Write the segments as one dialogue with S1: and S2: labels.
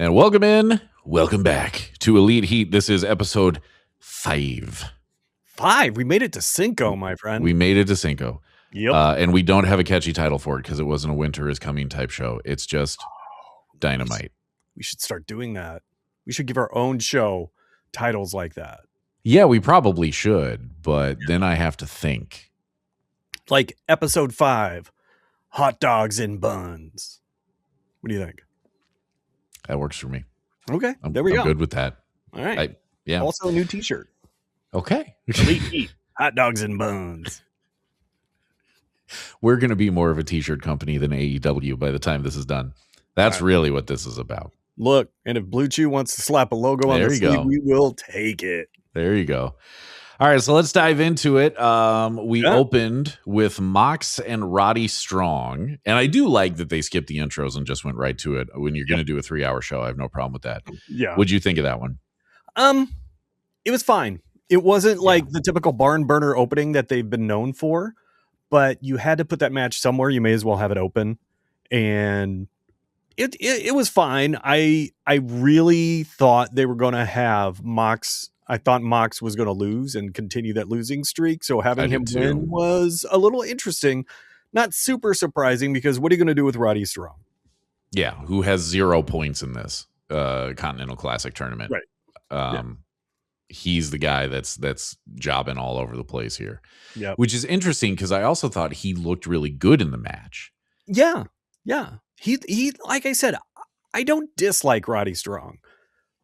S1: And welcome back to Elite Heat. This is episode 5.
S2: 5? We made it to Cinco, my friend.
S1: We made it to Cinco.
S2: Yep.
S1: And we don't have a catchy title for it because it wasn't a Winter is Coming type show. It's just Dynamite.
S2: We should start doing that. We should give our own show titles like that.
S1: Yeah, we probably should, but then I have to think.
S2: Like episode 5, Hot Dogs and Buns. What do you think?
S1: That works for me.
S2: Okay,
S1: I'm
S2: go.
S1: Good with that.
S2: All right.
S1: Yeah.
S2: Also a new t-shirt.
S1: Okay.
S2: Elite Heat, Hot Dogs and Buns.
S1: We're going to be more of a t-shirt company than AEW by the time this is done. That's really what this is about.
S2: Look, and if Blue Chew wants to slap a logo on the sleeve, we will take it.
S1: There you go. All right, so let's dive into it. We opened with Mox and Roddy Strong, and I do like that they skipped the intros and just went right to it. When you're going to do a 3-hour show, I have no problem with that.
S2: Yeah.
S1: What'd you think of that one?
S2: It was fine. It wasn't like the typical barn burner opening that they've been known for, but you had to put that match somewhere. You may as well have it open, and it was fine. I really thought they were going to have Mox. I thought Mox was going to lose and continue that losing streak. So having him win was a little interesting, not super surprising, because what are you going to do with Roddy Strong?
S1: Yeah, who has 0 points in this Continental Classic tournament.
S2: Right.
S1: He's the guy that's jobbing all over the place here.
S2: Yeah.
S1: Which is interesting because I also thought he looked really good in the match.
S2: Yeah. Yeah. He like I said, I don't dislike Roddy Strong,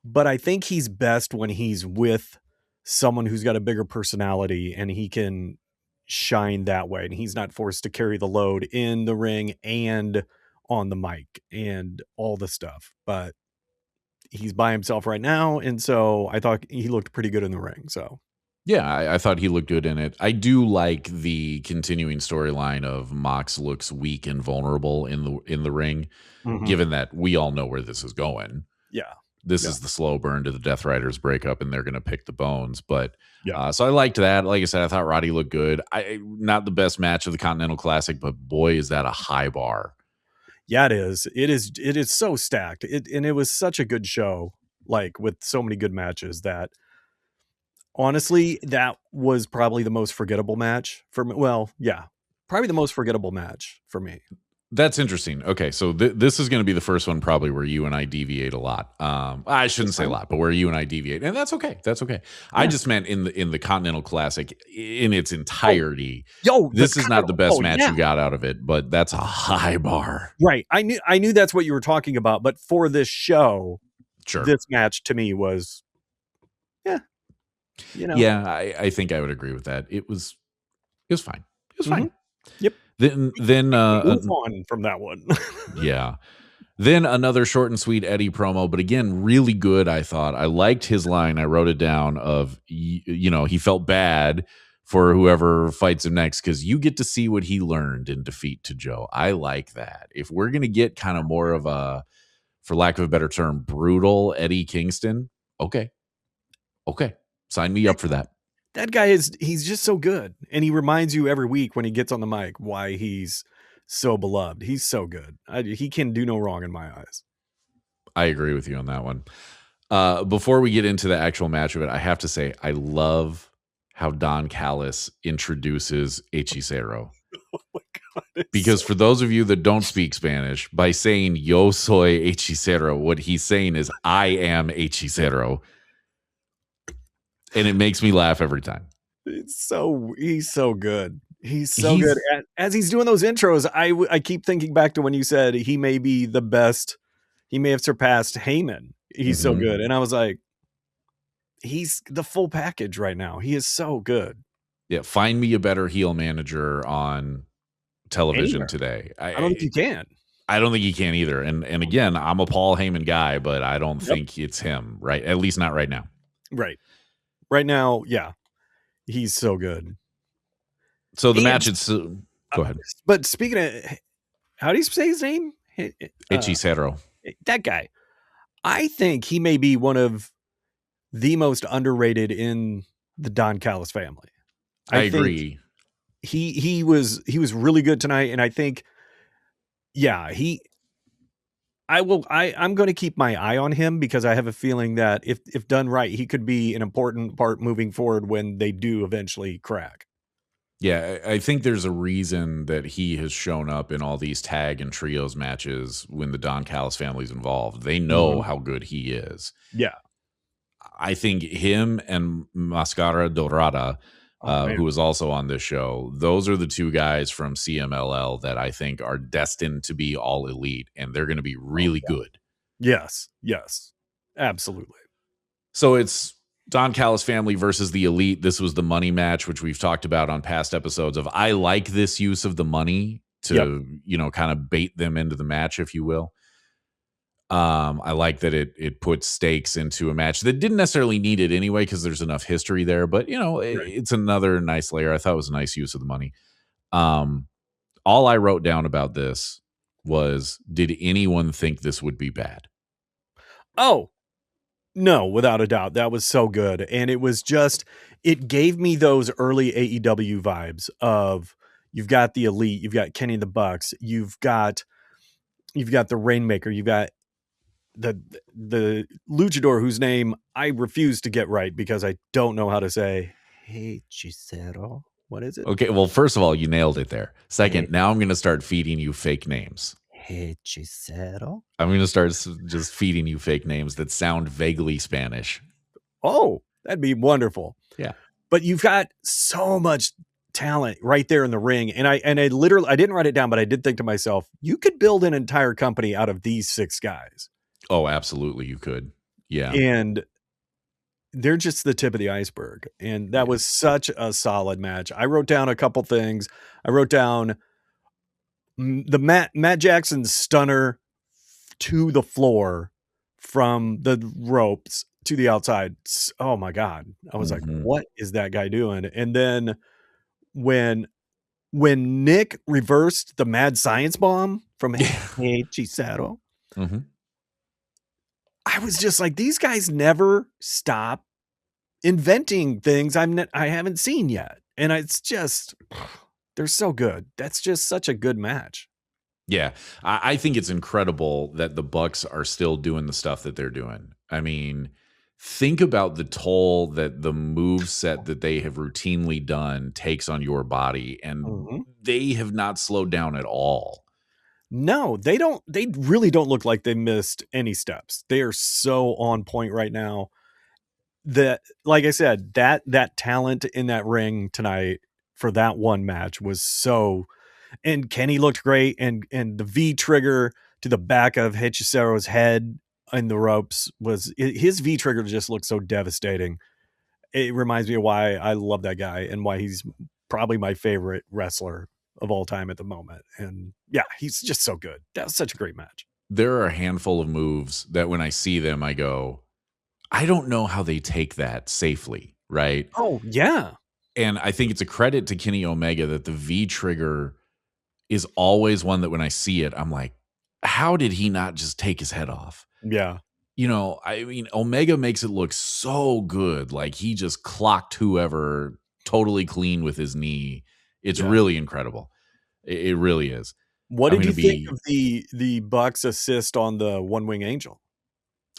S2: but I think he's best when he's with someone who's got a bigger personality and he can shine that way. And he's not forced to carry the load in the ring and on the mic and all the stuff. But he's by himself right now. And so I thought he looked pretty good in the ring. So
S1: yeah, I thought he looked good in it. I do like the continuing storyline of Mox looks weak and vulnerable in the ring, given that we all know where this is going.
S2: Yeah.
S1: This is the slow burn to the Death Riders breakup, and they're going to pick the bones. But so I liked that. Like I said, I thought Roddy looked good. Not the best match of the Continental Classic, but boy, is that a high bar.
S2: Yeah, it is. It is so stacked. And it was such a good show, like with so many good matches that honestly, that was probably the most forgettable match for me. Well, yeah, probably the most forgettable match for me.
S1: That's interesting. Okay, so this is going to be the first one probably where you and I deviate a lot. I shouldn't say a lot, but where you and I deviate, and that's okay. That's okay. Yeah. I just meant in the Continental Classic in its entirety. This is not the best match you got out of it, but that's a high bar.
S2: Right. I knew that's what you were talking about, but for this show, this match to me was,
S1: Yeah, I think I would agree with that. It was fine. It was fine.
S2: Yep.
S1: Then
S2: move on from that one.
S1: Yeah. Then another short and sweet Eddie promo, but again, really good. I thought I liked his line. I wrote it down of, he felt bad for whoever fights him next because you get to see what he learned in defeat to Joe. I like that. If we're going to get kind of more of a, for lack of a better term, brutal Eddie Kingston. Okay. Sign me up for that.
S2: That guy he's just so good. And he reminds you every week when he gets on the mic why he's so beloved. He's so good. He can do no wrong in my eyes.
S1: I agree with you on that one. Before we get into the actual match of it, I have to say, I love how Don Callis introduces Hechicero.
S2: Oh my God.
S1: Because for those of you that don't speak Spanish, by saying yo soy Hechicero, what he's saying is I am Hechicero. And it makes me laugh every time.
S2: He's so good. He's so good. As he's doing those intros, I keep thinking back to when you said he may be the best. He may have surpassed Heyman. He's so good. And I was like, he's the full package right now. He is so good.
S1: Yeah. Find me a better heel manager on television today.
S2: I don't think you can.
S1: I don't think he can either. And again, I'm a Paul Heyman guy, but I don't think it's him, right? At least not right now.
S2: Right. Right now, yeah, he's so good.
S1: So the match is go ahead.
S2: But speaking of, how do you say his name?
S1: Hechicero.
S2: That guy. I think he may be one of the most underrated in the Don Callis family.
S1: I agree.
S2: He was really good tonight, and I think, he I'm going to keep my eye on him because I have a feeling that if done right, he could be an important part moving forward when they do eventually crack.
S1: Yeah, I think there's a reason that he has shown up in all these tag and trios matches when the Don Callis family's involved. They know how good he is.
S2: Yeah.
S1: I think him and Mascara Dorada,
S2: Man.
S1: who was also on this show, those are the two guys from CMLL that I think are destined to be all elite, and they're going to be really good.
S2: Yes. Absolutely.
S1: So it's Don Callis family versus the elite. This was the money match, which we've talked about on past episodes of I like this use of the money to, kind of bait them into the match, if you will. I like that it puts stakes into a match that didn't necessarily need it anyway, because there's enough history there, but it's another nice layer. I thought it was a nice use of the money. All I wrote down about this was, did anyone think this would be bad?
S2: Oh, no, without a doubt. That was so good. And it was just, it gave me those early AEW vibes of you've got the elite, you've got Kenny the Bucks, you've got the Rainmaker, you've got the luchador whose name I refuse to get right because I don't know how to say. Hechicero. What is it?
S1: Okay, well, first of all, you nailed it there. Second, now I'm going to start feeding you fake names.
S2: Hechicero.
S1: I'm going to start just feeding you fake names that sound vaguely Spanish.
S2: Oh, that'd be wonderful.
S1: Yeah.
S2: But you've got so much talent right there in the ring. And I literally, I didn't write it down, but I did think to myself, you could build an entire company out of these 6 guys.
S1: Oh, absolutely. You could. Yeah.
S2: And they're just the tip of the iceberg. And that was such a solid match. I wrote down a couple things. I wrote down the Matt Jackson stunner to the floor from the ropes to the outside. Oh my God. I was like, what is that guy doing? And then when Nick reversed the mad science bomb from Hechicero, I was just like, these guys never stop inventing things I haven't seen yet. And it's just, they're so good. That's just such a good match.
S1: Yeah. I think it's incredible that the Bucks are still doing the stuff that they're doing. I mean, think about the toll that the move set that they have routinely done takes on your body, and they have not slowed down at all.
S2: No, they don't. They really don't look like they missed any steps. They are so on point right now that, like I said, that talent in that ring tonight for that one match was so, and Kenny looked great. And the V trigger to the back of Hechicero's head in the ropes his V trigger just looked so devastating. It reminds me of why I love that guy and why he's probably my favorite wrestler of all time at the moment. And yeah, he's just so good. That was such a great match.
S1: There are a handful of moves that when I see them, I go, I don't know how they take that safely, right?
S2: Oh, yeah.
S1: And I think it's a credit to Kenny Omega that the V trigger is always one that when I see it, I'm like, how did he not just take his head off?
S2: Yeah.
S1: I mean, Omega makes it look so good. Like he just clocked whoever totally clean with his knee. It's really incredible. It really is.
S2: What did you think of the Bucks assist on the One Wing Angel?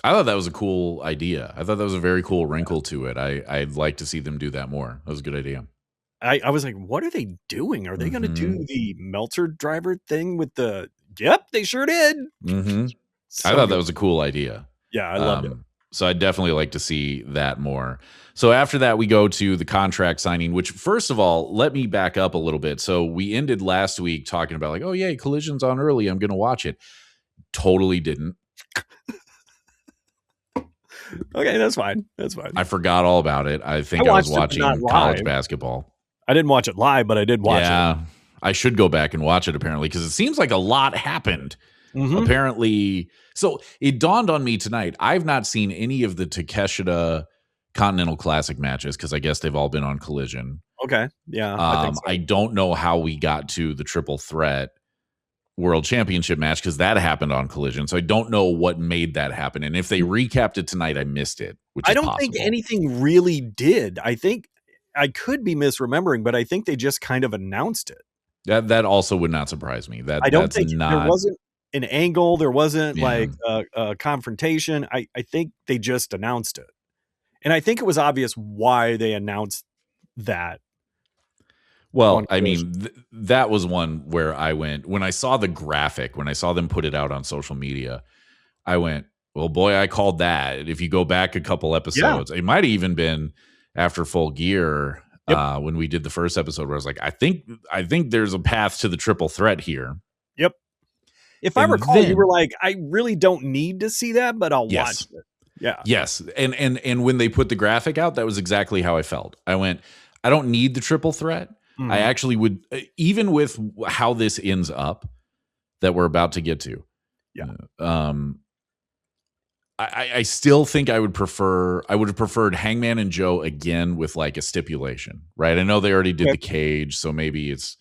S1: I thought that was a cool idea. I thought that was a very cool wrinkle to it. I'd like to see them do that more. That was a good idea.
S2: I was like, what are they doing? Are they going to do the Meltzer driver thing with the? Yep, they sure did.
S1: So I thought that was a cool idea.
S2: Yeah, I loved it.
S1: So I'd definitely like to see that more. So after that, we go to the contract signing, which first of all, let me back up a little bit. So we ended last week talking about like, oh yeah, Collision's on early. I'm going to watch it. Totally didn't.
S2: Okay, that's fine. That's fine.
S1: I forgot all about it. I think I was watching college basketball.
S2: I didn't watch it live, but I did watch it.
S1: Yeah, I should go back and watch it apparently because it seems like a lot happened. Apparently, so it dawned on me tonight. I've not seen any of the Takeshita Continental Classic matches because I guess they've all been on Collision.
S2: Okay, yeah.
S1: I think so. I don't know how we got to the Triple Threat World Championship match because that happened on Collision. So I don't know what made that happen. And if they recapped it tonight, I missed it. Which I don't
S2: think anything really did. I think I could be misremembering, but I think they just kind of announced it.
S1: That also would not surprise me.
S2: I don't think there wasn't an angle. There wasn't
S1: Yeah.
S2: like a confrontation. I think they just announced it. And I think it was obvious why they announced that.
S1: Well, I mean, that was one where I went, when I saw the graphic, when I saw them put it out on social media, I went, well, boy, I called that. If you go back a couple episodes, it might have even been after Full Gear when we did the first episode where I was like, I think there's a path to the triple threat here.
S2: Yep. If I recall, you were like, I really don't need to see that, but I'll watch it. Yeah.
S1: Yes. And when they put the graphic out, that was exactly how I felt. I went, I don't need the triple threat. Mm-hmm. I actually would, even with how this ends up that we're about to get to.
S2: Yeah.
S1: I still think I would have preferred Hangman and Joe again with like a stipulation, right? I know they already did the cage, so maybe it's,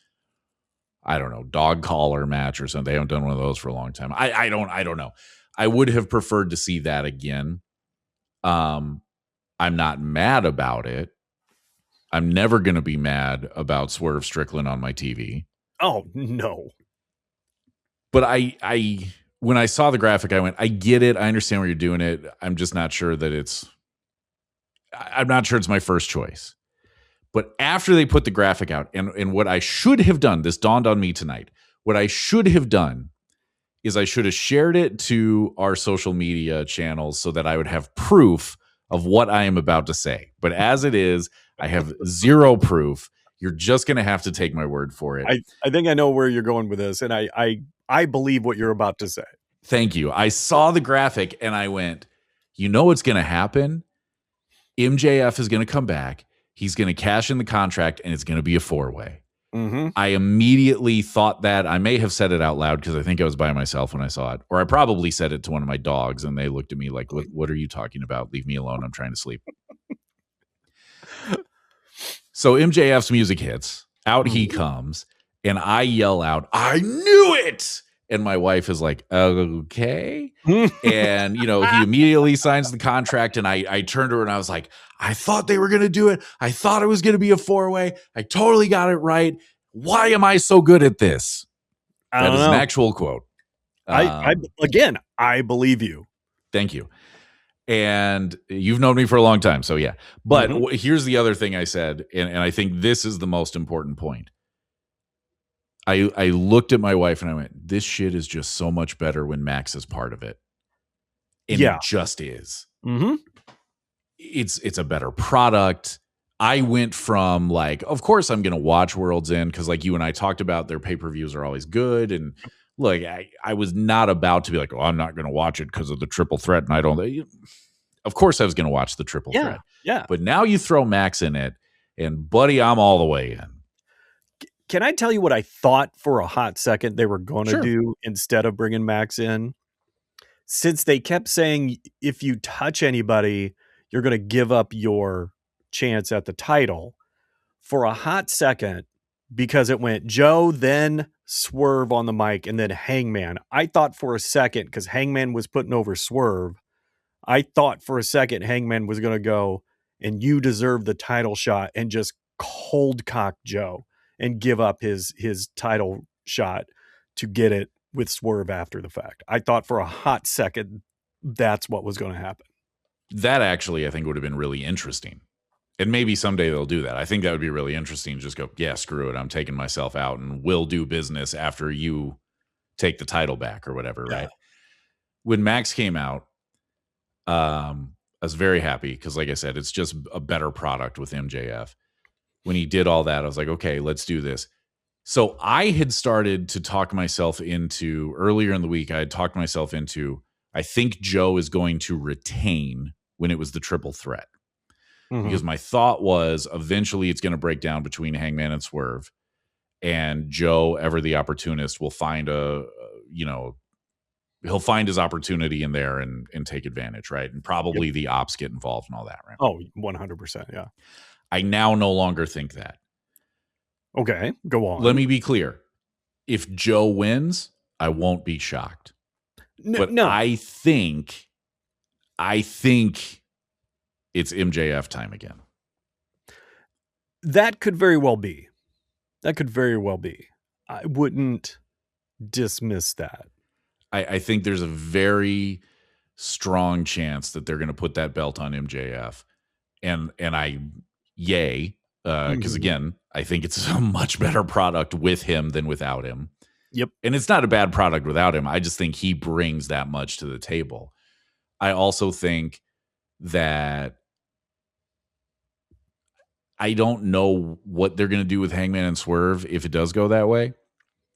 S1: I don't know, dog collar match or something. They haven't done one of those for a long time. I don't know. I would have preferred to see that again. I'm not mad about it. I'm never going to be mad about Swerve Strickland on my TV.
S2: Oh, no.
S1: But when I saw the graphic, I went, I get it. I understand where you're doing it. I'm just not sure that I'm not sure it's my first choice. But after they put the graphic out, and what I should have done, this dawned on me tonight, what I should have done is I should have shared it to our social media channels so that I would have proof of what I am about to say. But as it is, I have zero proof. You're just going to have to take my word for it.
S2: I think I know where you're going with this, and I believe what you're about to say.
S1: Thank you. I saw the graphic and I went, you know what's going to happen? MJF is going to come back. He's going to cash in the contract and it's going to be a 4-way.
S2: Mm-hmm.
S1: I immediately thought that. I may have said it out loud because I think I was by myself when I saw it. Or I probably said it to one of my dogs and they looked at me like, what are you talking about? Leave me alone. I'm trying to sleep. So MJF's music hits. Out he comes. And I yell out, I knew it! And my wife is like, okay. And, he immediately signs the contract. And I turned to her and I was like, I thought they were going to do it. I thought it was going to be a 4-way. I totally got it right. Why am I so good at this? That is an actual quote.
S2: I believe you.
S1: Thank you. And you've known me for a long time. So yeah. But here's the other thing I said. And I think this is the most important point. I looked at my wife and I went, this shit is just so much better when Max is part of it. And it just is.
S2: Mm-hmm.
S1: It's a better product. I went from like, of course I'm going to watch World's End because like you and I talked about, their pay-per-views are always good. And look, I was not about to be like, oh, I'm not going to watch it because of the triple threat. And I don't, of course I was going to watch the triple threat.
S2: Yeah.
S1: But now you throw Max in it and buddy, I'm all the way in.
S2: Can I tell you what I thought for a hot second they were going to do instead of bringing Max in? Since they kept saying, if you touch anybody, you're going to give up your chance at the title. For a hot second, because it went Joe, then Swerve on the mic, and then Hangman. I thought for a second, because Hangman was putting over Swerve, I thought for a second Hangman was going to go, and you deserve the title shot, and just cold cock Joe and give up his title shot to get it with Swerve after the fact. I thought for a hot second that's what was going to happen.
S1: That actually, I think, would have been really interesting. And maybe someday they'll do that. I think that would be really interesting. Just go, yeah, screw it. I'm taking myself out and we'll do business after you take the title back or whatever, right? When Max came out, I was very happy because, like I said, it's just a better product with MJF. When he did all that, I was like, okay, let's do this. So I had started to talk myself into, earlier in the week, I had talked myself into, I think Joe is going to retain when it was the triple threat. Because my thought was eventually it's going to break down between Hangman and Swerve, and Joe, ever the opportunist, will find he'll find his opportunity in there and take advantage, right? And probably the ops get involved and all that, right?
S2: Oh, 100%, yeah.
S1: I now no longer think that.
S2: Okay, go on.
S1: Let me be clear. If Joe wins, I won't be shocked. No. I think it's MJF time again.
S2: That could very well be. I wouldn't dismiss that.
S1: I think there's a very strong chance that they're going to put that belt on MJF, and I yay, because again, I think it's a much better product with him than without him.
S2: Yep.
S1: And it's not a bad product without him. I just think he brings that much to the table. I also think that I don't know what they're going to do with Hangman and Swerve if it does go that way.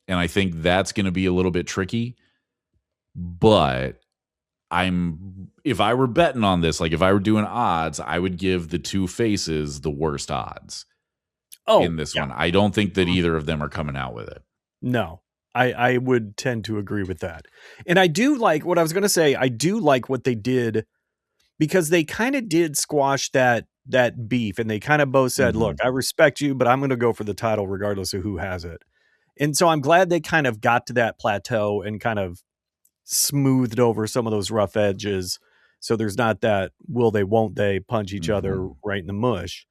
S1: And I think that's going to be a little bit tricky. But if I were betting on this, like if I were doing odds, I would give the two faces the worst odds in this one. I don't think that either of them are coming out with it.
S2: No, I would tend to agree with that. And I do like what I was going to say. I do like what they did, because they kind of did squash that beef, and they kind of both said, look, I respect you, but I'm going to go for the title regardless of who has it. And so I'm glad they kind of got to that plateau and kind of smoothed over some of those rough edges. So there's not that will they, won't they punch each other right in the mush.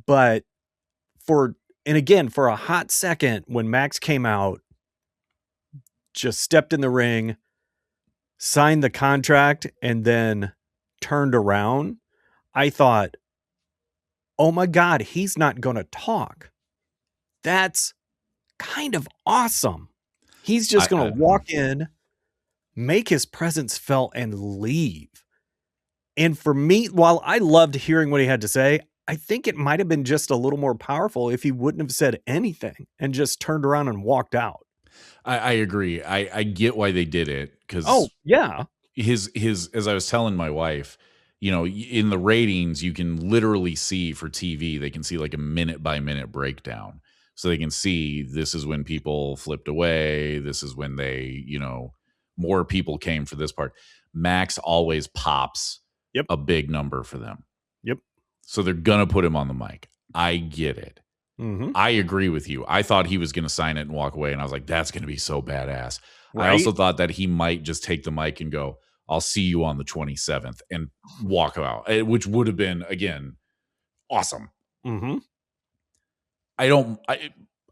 S2: But for a hot second, when Max came out, just stepped in the ring, signed the contract, and then turned around, I thought, oh my God, he's not going to talk. That's kind of awesome. He's just going to walk in, make his presence felt, and leave. And for me, while I loved hearing what he had to say, I think it might have been just a little more powerful if he wouldn't have said anything and just turned around and walked out.
S1: I agree. I get why they did it, because his as I was telling my wife, you know, in the ratings, you can literally see for TV, they can see like a minute by minute breakdown. So they can see this is when people flipped away. This is when they, you know, more people came for this part. Max always pops a big number for them.
S2: Yep.
S1: So they're going to put him on the mic. I get it. I agree with you. I thought he was going to sign it and walk away. And I was like, that's going to be so badass. Right? I also thought that he might just take the mic and go, I'll see you on the 27th, and walk out, which would have been, again, awesome. I don't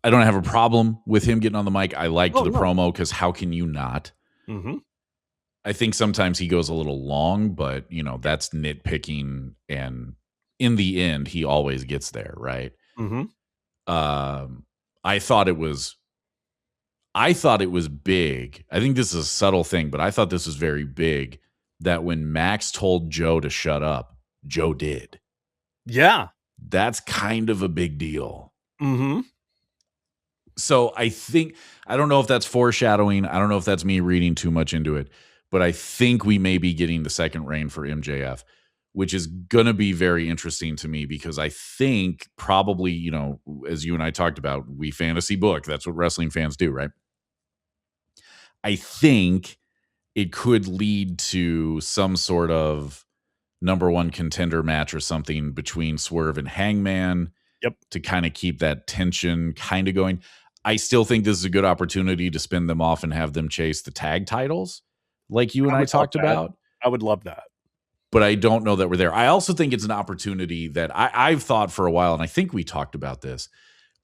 S1: have a problem with him getting on the mic. I liked the promo, because how can you not? I think sometimes he goes a little long, but you know, that's nitpicking. And in the end, he always gets there. Right. I thought it was big. I think this is a subtle thing, but I thought this was very big, that when Max told Joe to shut up, Joe did. Yeah. That's kind of a big deal. So I don't know if that's foreshadowing. I don't know if that's me reading too much into it, but I think we may be getting the second reign for MJF, which is going to be very interesting to me, because I think probably, you know, as you and I talked about, we fantasy book. That's what wrestling fans do, right? I think it could lead to some sort of number one contender match or something between Swerve and Hangman to kind of keep that tension kind of going. I still think this is a good opportunity to spin them off and have them chase the tag titles like you and I talked about.
S2: I would love that.
S1: But I don't know that we're there. I also think it's an opportunity that I've thought for a while, and I think we talked about this,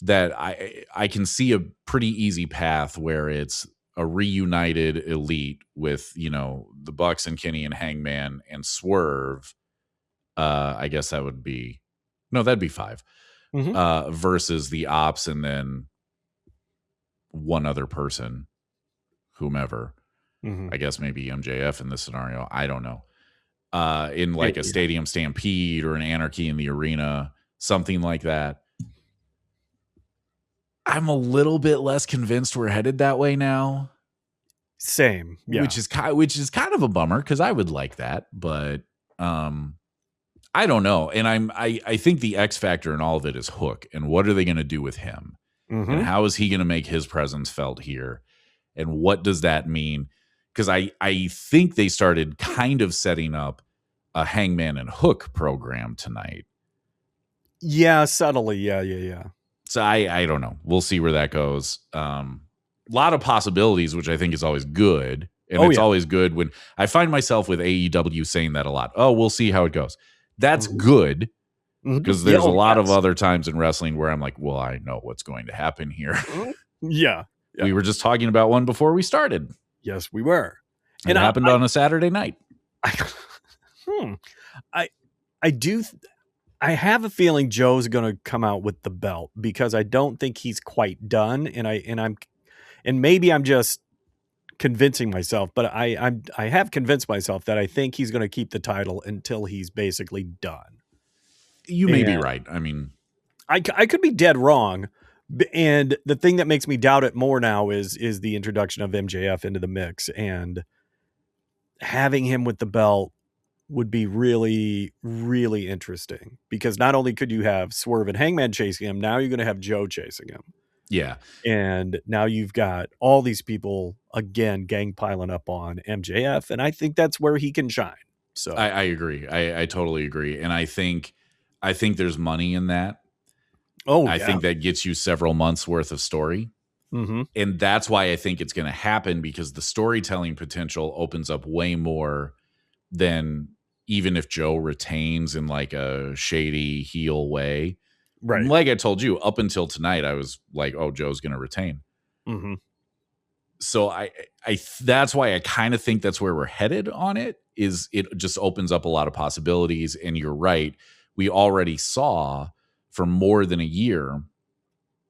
S1: that I can see a pretty easy path where it's a reunited Elite with, you know, the Bucks and Kenny and Hangman and Swerve. I guess that would be, no, that'd be 5 versus the Ops, and then one other person, whomever. I guess maybe MJF in this scenario. I don't know. In like a stadium stampede or an anarchy in the arena, something like that. I'm a little bit less convinced we're headed that way now.
S2: Same, yeah.
S1: Which is kind of a bummer, because I would like that, but I don't know. And I think the X factor in all of it is Hook, and what are they going to do with him, and how is he going to make his presence felt here, and what does that mean? Because I think they started kind of setting up a Hangman and Hook program tonight.
S2: Yeah, subtly. Yeah.
S1: So I don't know. We'll see where that goes. A lot of possibilities, which I think is always good. And it's always good when I find myself with AEW saying that a lot. Oh, we'll see how it goes. That's good, because there's a lot of other times in wrestling where I'm like, well, I know what's going to happen here.
S2: Yeah.
S1: We were just talking about one before we started.
S2: Yes, we were.
S1: And it happened on a Saturday night.
S2: I have a feeling Joe's going to come out with the belt because I don't think he's quite done. And maybe I'm just convincing myself, but I have convinced myself that I think he's going to keep the title until he's basically done.
S1: You may be right. I mean,
S2: I could be dead wrong. And the thing that makes me doubt it more now is the introduction of MJF into the mix, and having him with the belt would be really, really interesting because not only could you have Swerve and Hangman chasing him, now you're going to have Joe chasing him.
S1: Yeah.
S2: And now you've got all these people again, gang piling up on MJF. And I think that's where he can shine. So
S1: I agree. I totally agree. And I think there's money in that.
S2: Oh,
S1: I think that gets you several months worth of story.
S2: Mm-hmm.
S1: And that's why I think it's going to happen, because the storytelling potential opens up way more than even if Joe retains in like a shady heel way.
S2: Right.
S1: Like I told you, up until tonight, I was like, oh, Joe's going to retain.
S2: Mm-hmm.
S1: So I that's why I kind of think that's where we're headed on it, is it just opens up a lot of possibilities. And you're right. We already saw for more than a year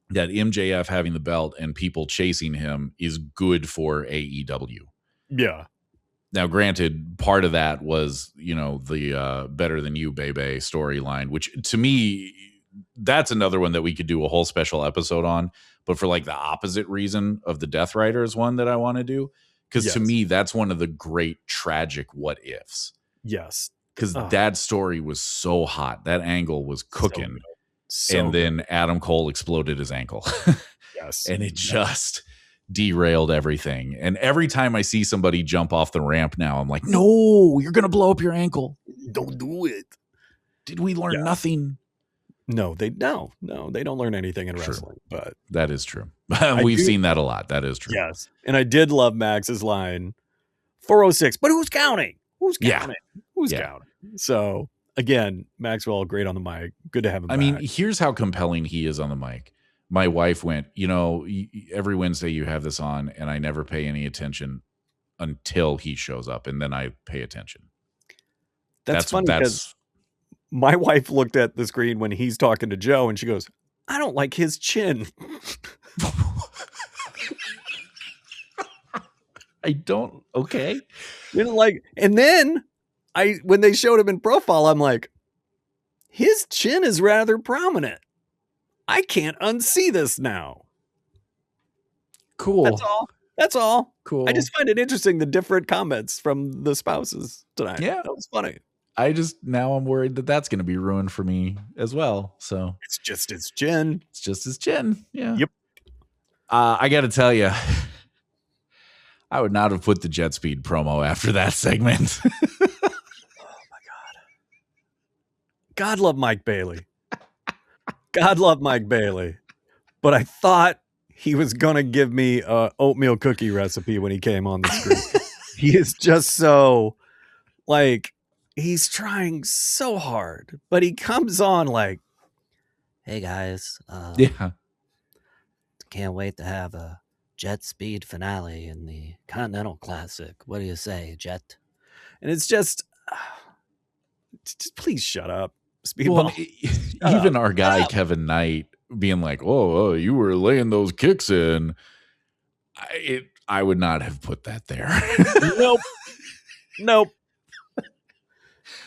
S1: that MJF having the belt and people chasing him is good for AEW.
S2: Yeah.
S1: Now, granted, part of that was, the Better Than You, Bebe storyline, which to me, that's another one that we could do a whole special episode on, but for like the opposite reason of the Death Riders one that I want to do. Because to me, that's one of the great tragic what ifs.
S2: Yes.
S1: Because that story was so hot. That angle was cooking. And then Adam Cole exploded his ankle.
S2: Yes.
S1: And it just derailed everything. And every time I see somebody jump off the ramp now, I'm like, no, you're going to blow up your ankle.
S2: Don't do it.
S1: Did we learn nothing?
S2: No, they don't learn anything in wrestling, but
S1: that is true. We've seen that a lot. That is true.
S2: Yes. And I did love Max's line, 406, but who's counting? Who's counting? Who's counting? So again, Maxwell, great on the mic. Good to have him back.
S1: I mean, here's how compelling he is on the mic. My wife went, every Wednesday you have this on, and I never pay any attention until he shows up, and then I pay attention.
S2: That's funny because my wife looked at the screen when he's talking to Joe, and she goes, I don't like his chin.
S1: I don't. Okay.
S2: And then when they showed him in profile, I'm like, his chin is rather prominent. I can't unsee this now.
S1: Cool.
S2: That's all.
S1: Cool.
S2: I just find it interesting, the different comments from the spouses tonight.
S1: Yeah.
S2: That was funny.
S1: Now I'm worried that that's going to be ruined for me as well. So
S2: it's just his chin.
S1: It's just his chin. Yeah.
S2: Yep.
S1: I got to tell you, I would not have put the jet speed promo after that segment.
S2: Oh my God. God love Mike Bailey. God love Mike Bailey. But I thought he was going to give me a oatmeal cookie recipe when he came on the screen. He is just so he's trying so hard, but he comes on like, hey guys, can't wait to have a jet speed finale in the Continental Classic. What do you say, Jet? And it's just please shut up. Speedball.
S1: Well, even our guy Kevin Knight being like, "Oh, you were laying those kicks in." I would not have put that there.
S2: Nope.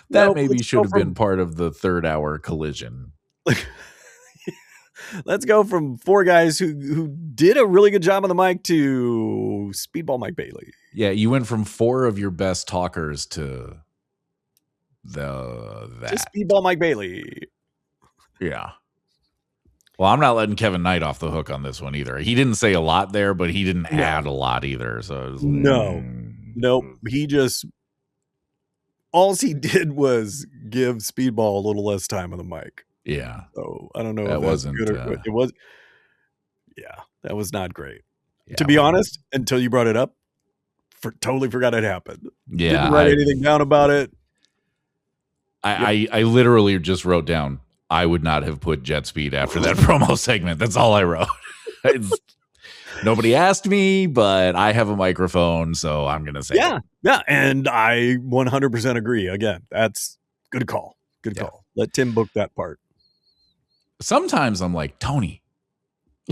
S1: That maybe should have been part of the third hour collision.
S2: Let's go from four guys who did a really good job on the mic to Speedball Mike Bailey.
S1: Yeah, you went from four of your best talkers to that.
S2: Speedball Mike Bailey.
S1: Yeah. Well, I'm not letting Kevin Knight off the hook on this one either. He didn't say a lot there, but he didn't add a lot either. So it was
S2: nope. He just all he did was give Speedball a little less time on the mic.
S1: Yeah.
S2: So I don't know
S1: that
S2: if
S1: wasn't
S2: good or it was. Yeah, that was not great.
S1: Yeah,
S2: to be honest, until you brought it up, totally forgot it happened.
S1: Yeah,
S2: didn't write anything down about it.
S1: I literally just wrote down, I would not have put jet speed after that promo segment. That's all I wrote. Nobody asked me, but I have a microphone, so I'm gonna say it.
S2: Yeah, and I 100% agree. Again, that's good call. Good call. Let Tim book that part.
S1: Sometimes I'm like, Tony,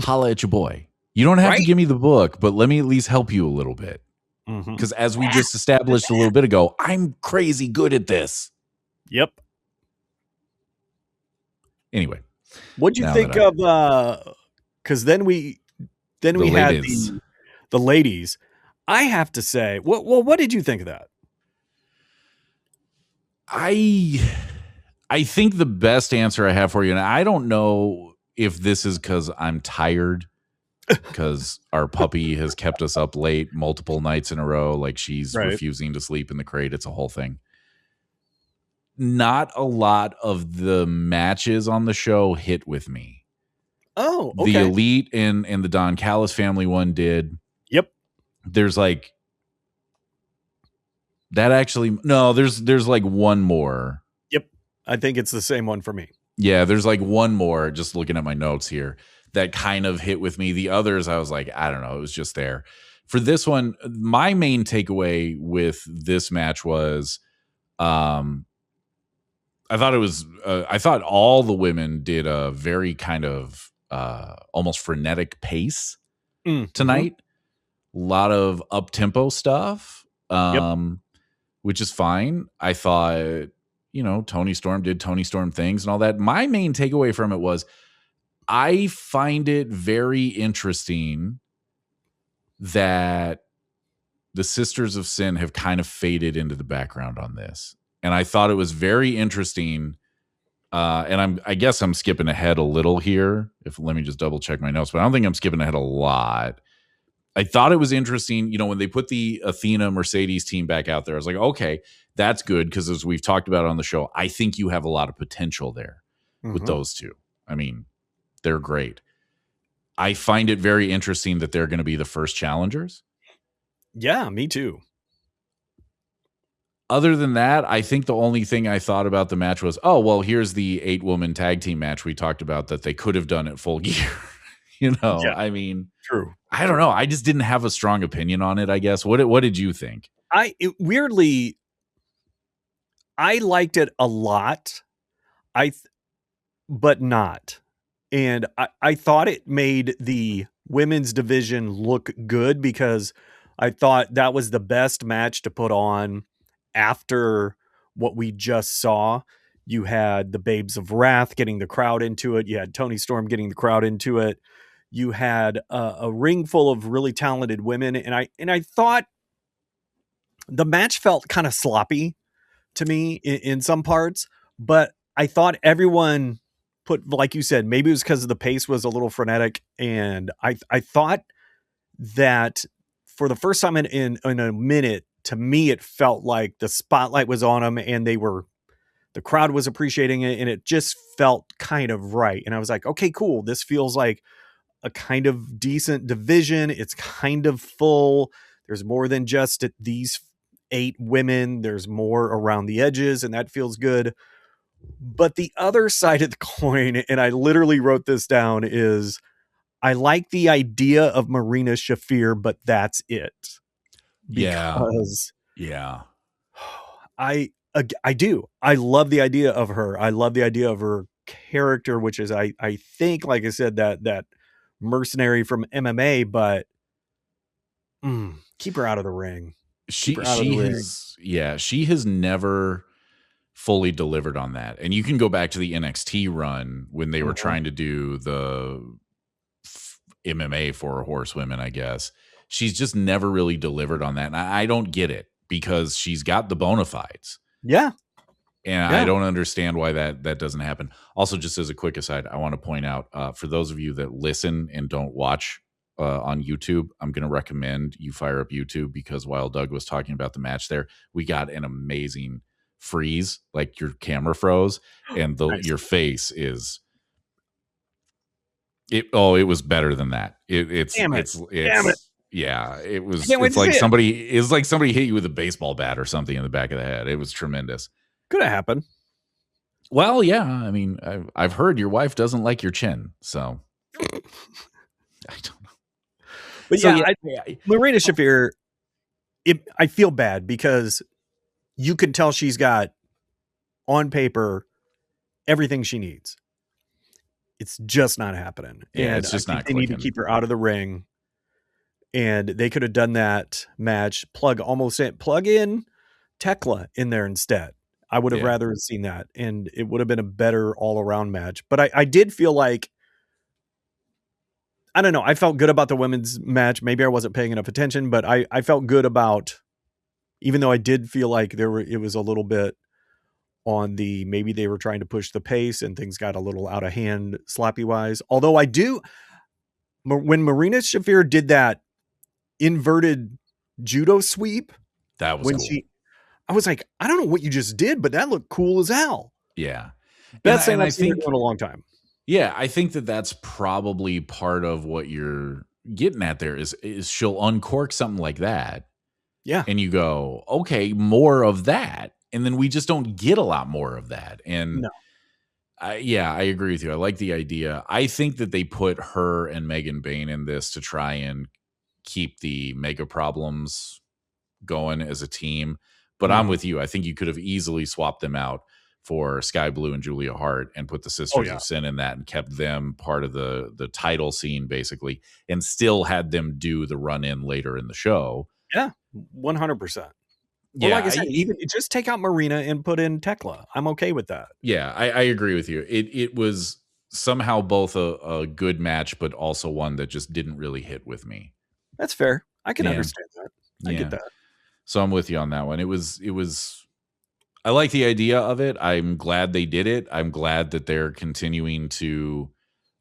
S1: holla at your boy. You don't have to give me the book, but let me at least help you a little bit. Because as we just established a little bit ago, I'm crazy good at this.
S2: Yep.
S1: Anyway,
S2: what'd you think of? Because then we had the ladies. I have to say, what did you think of that?
S1: I think the best answer I have for you, and I don't know if this is because I'm tired, because our puppy has kept us up late multiple nights in a row, like she's refusing to sleep in the crate. It's a whole thing. Not a lot of the matches on the show hit with me.
S2: Oh, okay.
S1: The Elite and the Don Callis Family one did.
S2: Yep.
S1: There's like that actually. No, there's like one more.
S2: Yep. I think it's the same one for me.
S1: Yeah, there's like one more, just looking at my notes here, that kind of hit with me. The others, I was like, I don't know. It was just there. For this one, my main takeaway with this match was I thought all the women did a very kind of almost frenetic pace tonight. A lot of up-tempo stuff, which is fine. I thought, Tony Storm did Tony Storm things and all that. My main takeaway from it was I find it very interesting that the Sisters of Sin have kind of faded into the background on this. And I thought it was very interesting. And I guess I'm skipping ahead a little here. Let me just double check my notes, but I don't think I'm skipping ahead a lot. I thought it was interesting, when they put the Athena Mercedes team back out there. I was like, okay, that's good, because as we've talked about on the show, I think you have a lot of potential there with those two. I mean, they're great. I find it very interesting that they're going to be the first challengers.
S2: Yeah, me too.
S1: Other than that, I think the only thing I thought about the match was, oh, well, here's the 8-woman tag team match we talked about that they could have done at Full Gear. I mean,
S2: true.
S1: I don't know. I just didn't have a strong opinion on it, I guess. What did you think?
S2: Weirdly, I liked it a lot. But not. And I thought it made the women's division look good, because I thought that was the best match to put on after what we just saw. You had the Babes of Wrath getting the crowd into it. You had Tony Storm getting the crowd into it. You had a ring full of really talented women. And I thought the match felt kind of sloppy to me in some parts, but I thought everyone put, like you said, maybe it was because the pace was a little frenetic. And I thought that for the first time in a minute, to me, it felt like the spotlight was on them and the crowd was appreciating it, and it just felt kind of right. And I was like, okay, cool. This feels like a kind of decent division. It's kind of full. There's more than just these 8 women. There's more around the edges, and that feels good. But the other side of the coin, and I literally wrote this down, is I like the idea of Marina Shafir, but that's it. Because I do. I love the idea of her. I love the idea of her character, which is I think, like I said, that mercenary from MMA, but keep her out of the ring.
S1: She has never fully delivered on that. And you can go back to the NXT run when they were trying to do the MMA for horsewomen, I guess. She's just never really delivered on that. And I don't get it, because she's got the bona fides.
S2: Yeah.
S1: And I don't understand why that doesn't happen. Also, just as a quick aside, I want to point out, for those of you that listen and don't watch on YouTube, I'm going to recommend you fire up YouTube, because while Doug was talking about the match there, we got an amazing freeze, like your camera froze, and your face is it was better than that. It's yeah, it was. It's like somebody hit you with a baseball bat or something in the back of the head. It was tremendous.
S2: Could have happened.
S1: Well, yeah. I mean, I've heard your wife doesn't like your chin, so I don't know.
S2: But
S1: So
S2: yeah, Marina Shafir, I feel bad because you can tell she's got on paper everything she needs. It's just not happening.
S1: Yeah,
S2: And
S1: it's
S2: I
S1: just
S2: think
S1: not
S2: they need to
S1: clicking.
S2: keep her out of the ring. And they could have done that match, plug in Tekla in there instead. I would have rather seen that, and it would have been a better all-around match. But I did feel like, I don't know, I felt good about the women's match. Maybe I wasn't paying enough attention, but I felt good about, even though I did feel like it was a little bit on the, maybe they were trying to push the pace and things got a little out of hand sloppy wise. Although when Marina Shafir did that inverted judo sweep,
S1: that was cool.
S2: I was like, I don't know what you just did, but that looked cool as hell.
S1: Yeah.
S2: Best thing I've seen her do in a long time.
S1: Yeah, I think that's probably part of what you're getting at there is she'll uncork something like that.
S2: Yeah.
S1: And you go, okay, more of that. And then we just don't get a lot more of that. And
S2: no.
S1: I agree with you. I like the idea. I think that they put her and Megan Bayne in this to try and keep the Mega Problems going as a team. But I'm with you. I think you could have easily swapped them out for Sky Blue and Julia Hart and put the Sisters of Sin in that and kept them part of the title scene basically and still had them do the run in later in the show.
S2: Yeah, 100%. Well, like I said, even just take out Marina and put in Tekla. I'm okay with that.
S1: Yeah, I agree with you. It was somehow both a good match, but also one that just didn't really hit with me.
S2: That's fair. I can understand that. I get that.
S1: So I'm with you on that one. It was I like the idea of it. I'm glad they did it. I'm glad that they're continuing to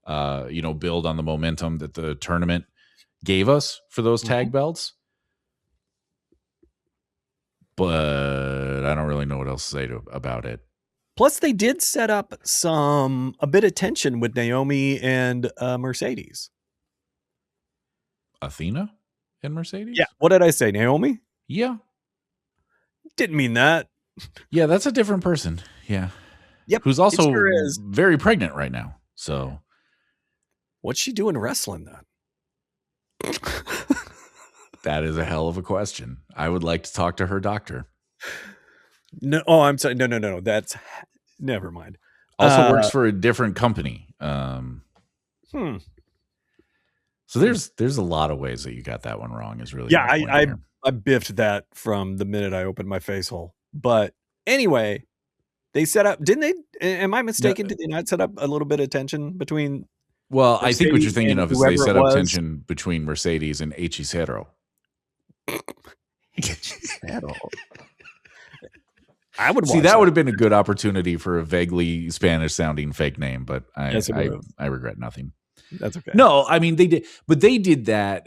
S1: build on the momentum that the tournament gave us for those tag belts. But I don't really know what else to say about it.
S2: Plus, they did set up a bit of tension with Naomi and Mercedes.
S1: Athena and Mercedes?
S2: Yeah. What did I say? Naomi?
S1: Yeah.
S2: Didn't mean that.
S1: Yeah, that's a different person. Yeah.
S2: Yep.
S1: Who's also very pregnant right now. So
S2: what's she doing wrestling then?
S1: That is a hell of a question. I would like to talk to her doctor.
S2: No, I'm sorry. No. That's never mind.
S1: Also works for a different company. So there's a lot of ways that you got that one wrong. Is really
S2: I biffed that from the minute I opened my face hole. But anyway, they set up. Didn't they? Am I mistaken? Did they not set up a little bit of tension between?
S1: Well, I think what you're thinking of is they set up tension between Mercedes and Hechicero.
S2: I would
S1: see that would have been a good opportunity for a vaguely Spanish sounding fake name, but I regret nothing.
S2: That's okay.
S1: No, I mean they did that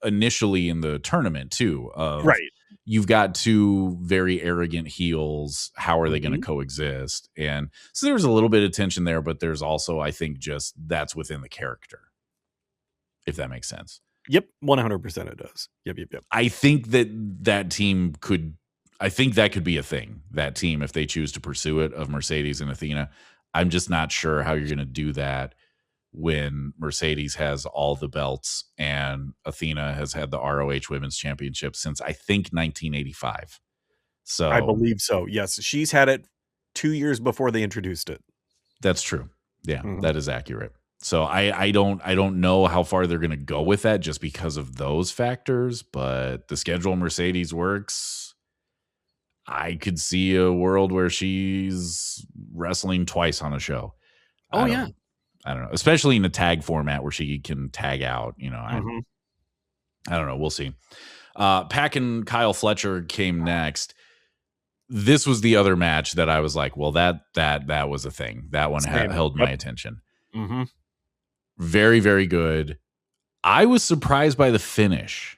S1: initially in the tournament too.
S2: Right.
S1: You've got two very arrogant heels. How are they going to coexist? And so there's a little bit of tension there, but there's also, I think, just that's within the character, if that makes sense.
S2: Yep, 100% it does. Yep.
S1: I think that team could. I think that could be a thing. That team, if they choose to pursue it, of Mercedes and Athena. I'm just not sure how you're going to do that when Mercedes has all the belts and Athena has had the ROH Women's Championship since I think 1985. So
S2: I believe so. Yes, she's had it 2 years before they introduced it.
S1: That's true. Yeah, that is accurate. So I don't know how far they're going to go with that just because of those factors, but the schedule Mercedes works. I could see a world where she's wrestling twice on a show.
S2: Oh, yeah.
S1: I don't know, especially in a tag format where she can tag out. I don't know. We'll see. Pac and Kyle Fletcher came next. This was the other match that I was like, well, that was a thing. That one held my attention. Very, very good. I was surprised by the finish.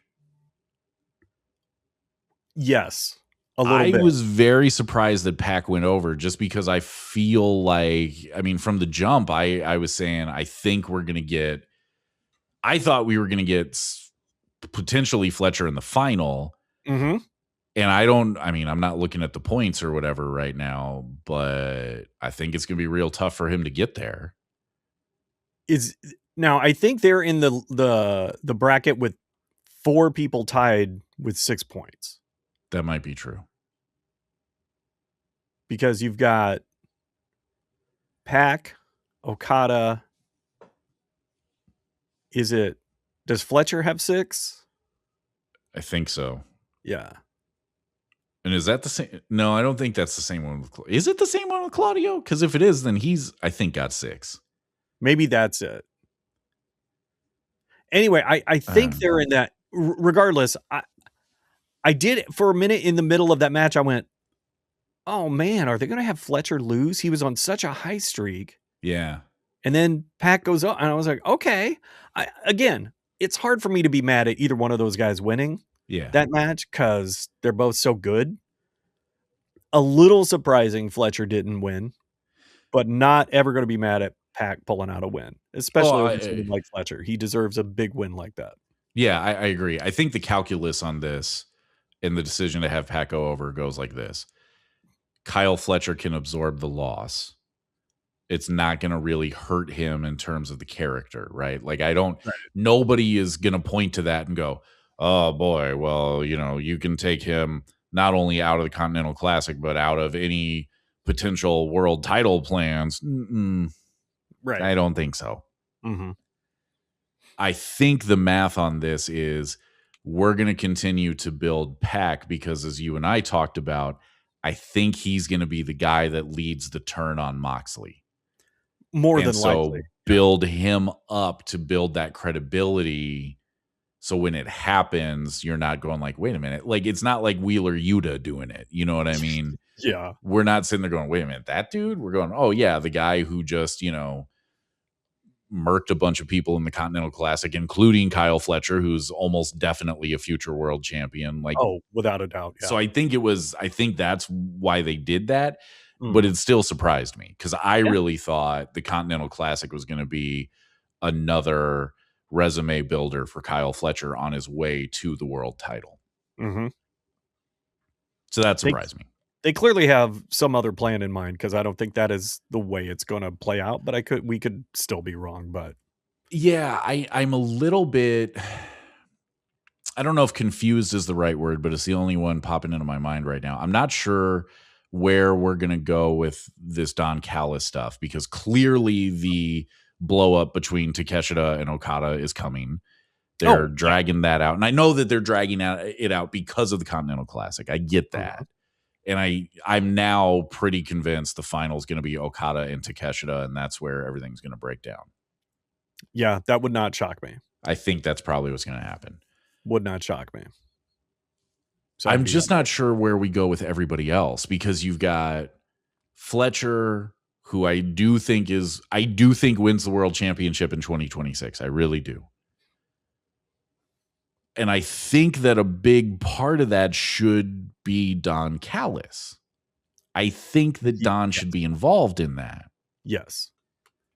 S2: Yes.
S1: I was very surprised that Pac went over just because I feel like, from the jump, I was saying, I think we're going to get, I thought we were going to get potentially Fletcher in the final. And I'm not looking at the points or whatever right now, but I think it's going to be real tough for him to get there.
S2: Now I think they're in the bracket with 4 people tied with 6 points.
S1: That might be true.
S2: Because you've got Pac, Okada. Does Fletcher have 6?
S1: I think so.
S2: Yeah.
S1: And is that the same? No, I don't think that's the same one. Is it the same one with Claudio? Because if it is, then he's, I think, got 6.
S2: Maybe that's it. Anyway, I think they're in that. Regardless, I did, for a minute in the middle of that match, I went, oh man, are they going to have Fletcher lose? He was on such a high streak.
S1: Yeah.
S2: And then Pac goes up, and I was like, okay. Again, it's hard for me to be mad at either one of those guys winning that match because they're both so good. A little surprising Fletcher didn't win, but not ever going to be mad at Pac pulling out a win, especially over someone like Fletcher. He deserves a big win like that.
S1: Yeah, I agree. I think the calculus on this and the decision to have Pac go over goes like this. Kyle Fletcher can absorb the loss. It's not going to really hurt him in terms of the character, right? Like nobody is going to point to that and go, oh boy, well, you can take him not only out of the Continental Classic, but out of any potential world title plans.
S2: Right.
S1: I don't think so.
S2: Mm-hmm.
S1: I think the math on this is we're going to continue to build Pac because, as you and I talked about, I think he's going to be the guy that leads the turn on Moxley.
S2: More than likely.
S1: Build him up to build that credibility. So when it happens, you're not going like, wait a minute. Like, it's not like Wheeler Yuta doing it. You know what I mean?
S2: Yeah.
S1: We're not sitting there going, wait a minute, that dude? We're going, oh yeah, the guy who just, murked a bunch of people in the Continental Classic, including Kyle Fletcher, who's almost definitely a future world champion. Like,
S2: oh, without a doubt. Yeah.
S1: So I think that's why they did that, but it still surprised me because I really thought the Continental Classic was going to be another resume builder for Kyle Fletcher on his way to the world title.
S2: Mm-hmm.
S1: So that surprised me.
S2: They clearly have some other plan in mind because I don't think that is the way it's going to play out, but we could still be wrong. But
S1: yeah, I'm a little bit, I don't know if confused is the right word, but it's the only one popping into my mind right now. I'm not sure where we're going to go with this Don Callis stuff because clearly the blow up between Takeshita and Okada is coming. They're dragging that out. And I know that they're dragging it out because of the Continental Classic. I get that. And I'm now pretty convinced the final is going to be Okada and Takeshita, and that's where everything's going to break down.
S2: Yeah, that would not shock me.
S1: I think that's probably what's going to happen.
S2: Would not shock me.
S1: So I'm just not sure where we go with everybody else because you've got Fletcher, who I do think wins the world championship in 2026. I really do. And I think that a big part of that should be Don Callis. I think that Don should be involved in that.
S2: Yes.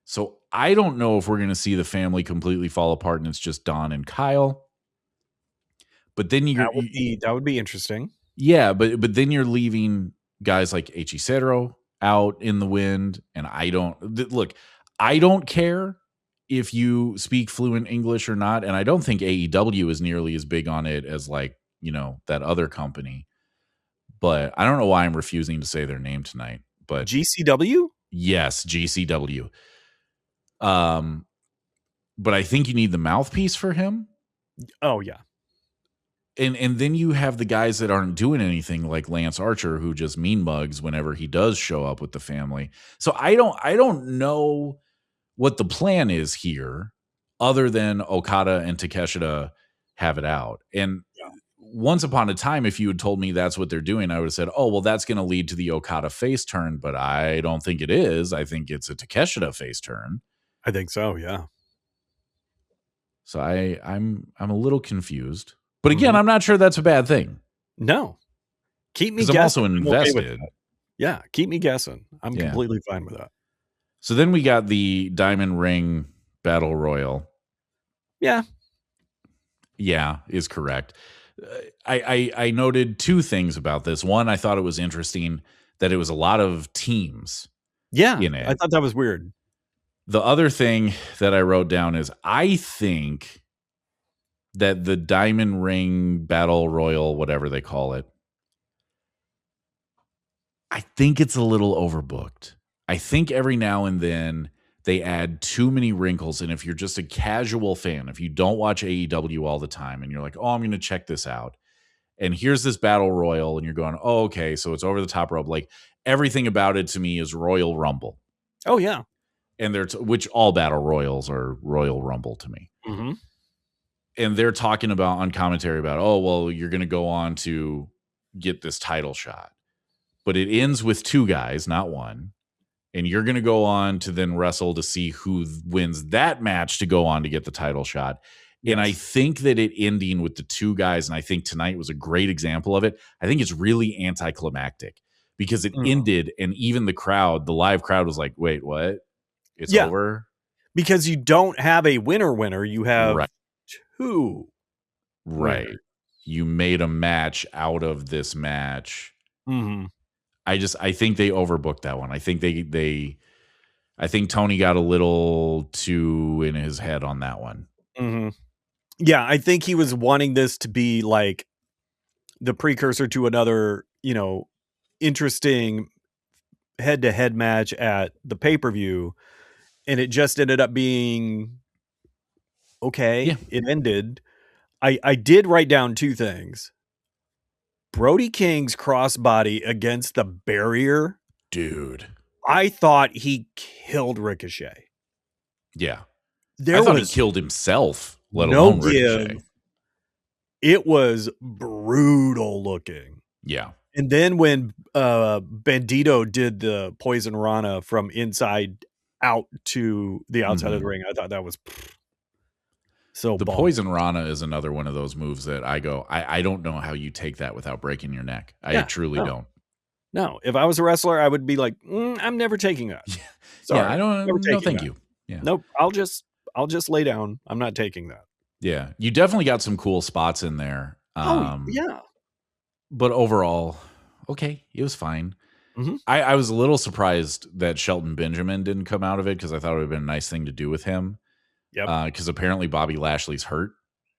S1: So I don't know if we're going to see the family completely fall apart and it's just Don and Kyle. But then
S2: that would be interesting.
S1: Yeah, but then you're leaving guys like Hechicero out in the wind, and I don't care if you speak fluent English or not, and I don't think AEW is nearly as big on it as that other company. But I don't know why I'm refusing to say their name tonight. But
S2: GCW?
S1: Yes, GCW. But I think you need the mouthpiece for him.
S2: Oh yeah.
S1: And then you have the guys that aren't doing anything like Lance Archer, who just mean mugs whenever he does show up with the family. So I don't know what the plan is here other than Okada and Takeshita have it out. And once upon a time, if you had told me that's what they're doing, I would have said, oh, well, that's going to lead to the Okada face turn. But I don't think it is. I think it's a Takeshita face turn.
S2: I think so. Yeah.
S1: So I'm a little confused. But again, I'm not sure that's a bad thing.
S2: No. Keep me guessing.
S1: I'm also invested.
S2: Yeah. Keep me guessing. I'm completely fine with that.
S1: So then we got the Diamond Ring Battle Royal.
S2: Yeah.
S1: Yeah, is correct. I noted two things about this. One, I thought it was interesting that it was a lot of teams.
S2: Yeah.
S1: In it.
S2: I thought that was weird.
S1: The other thing that I wrote down is I think that the Diamond Ring Battle Royal, whatever they call it, I think it's a little overbooked. I think every now and then they add too many wrinkles. And if you're just a casual fan, if you don't watch AEW all the time and you're like, oh, I'm going to check this out, and here's this battle royal, and you're going, oh, okay, so it's over the top rope. Like, everything about it to me is Royal Rumble.
S2: Oh, yeah.
S1: And which all battle royals are Royal Rumble to me.
S2: Mm-hmm.
S1: And they're talking about on commentary about, oh, well, you're going to go on to get this title shot. But it ends with 2 guys, not 1. And you're going to go on to then wrestle to see who wins that match to go on to get the title shot. Yes. And I think that it ending with the 2 guys, and I think tonight was a great example of it. I think it's really anticlimactic because it ended, and even the live crowd was like, wait, what? It's over?
S2: Because you don't have a winner. You have 2.
S1: Right. Winners. You made a match out of this match.
S2: Mm-hmm.
S1: I think they overbooked that one. I think I think Tony got a little too in his head on that one.
S2: Mm-hmm. Yeah, I think he was wanting this to be like the precursor to another, interesting head-to-head match at the pay-per-view, and it just ended up being okay. Yeah. It ended. I did write down 2 things. Brody King's crossbody against the barrier.
S1: Dude.
S2: I thought he killed Ricochet.
S1: Yeah. I thought he killed himself, let alone Ricochet.
S2: It was brutal looking.
S1: Yeah.
S2: And then when Bandito did the Poison Rana from inside out to the outside of the ring, I thought that was so
S1: the Poison Rana is another one of those moves that I go, I don't know how you take that without breaking your neck. I truly don't.
S2: No, if I was a wrestler, I would be like, I'm never taking that.
S1: Sorry, I don't. No, thank you. Yeah.
S2: Nope. I'll just lay down. I'm not taking that.
S1: Yeah, you definitely got some cool spots in there.
S2: Yeah.
S1: But overall, okay, it was fine.
S2: Mm-hmm.
S1: I was a little surprised that Shelton Benjamin didn't come out of it because I thought it would have been a nice thing to do with him.
S2: Yeah.
S1: Because apparently Bobby Lashley's hurt.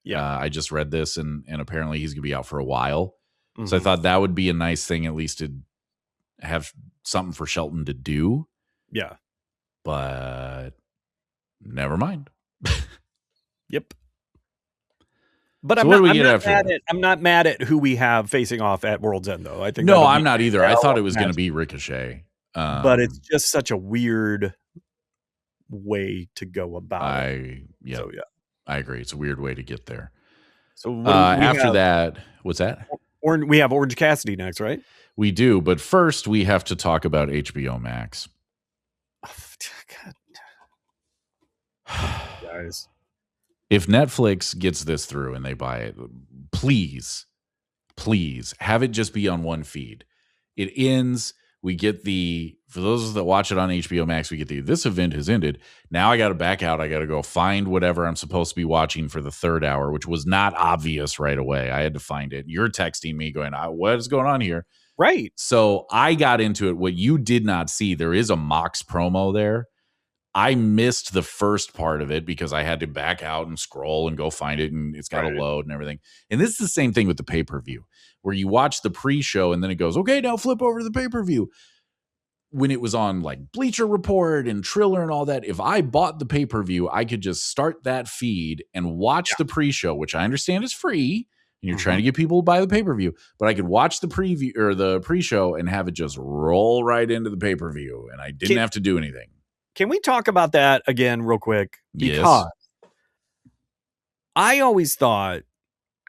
S2: Yeah.
S1: I just read this, and apparently he's going to be out for a while.
S2: Mm-hmm.
S1: So I thought that would be a nice thing, at least to have something for Shelton to do.
S2: Yeah.
S1: But never mind.
S2: Yep. But so I'm not mad at who we have facing off at World's End, though. I think
S1: no, I'm not either. I thought it was going to be Ricochet,
S2: but it's just such a weird way to go about it.
S1: So, yeah, I agree. It's a weird way to get there.
S2: So
S1: after that, what's that?
S2: We have Orange Cassidy next, right?
S1: We do, but first we have to talk about HBO Max.
S2: God. Guys.
S1: If Netflix gets this through and they buy it, please have it just be on one feed. It ends. We get for those that watch it on HBO Max, we get this event has ended. Now I got to back out. I got to go find whatever I'm supposed to be watching for the 3rd hour, which was not obvious right away. I had to find it. You're texting me going, what is going on here?
S2: Right.
S1: So I got into it. What you did not see, there is a Mox promo there. I missed the first part of it because I had to back out and scroll and go find it, and it's got to load and everything. And this is the same thing with the pay-per-view, where you watch the pre-show and then it goes, okay, now flip over to the pay-per-view. When it was on like Bleacher Report and Triller and all that, if I bought the pay-per-view, I could just start that feed and watch the pre-show, which I understand is free, and you're trying to get people to buy the pay-per-view, but I could watch the preview or the pre-show and have it just roll right into the pay-per-view, and I didn't have to do anything.
S2: Can we talk about that again real quick? Because I always thought,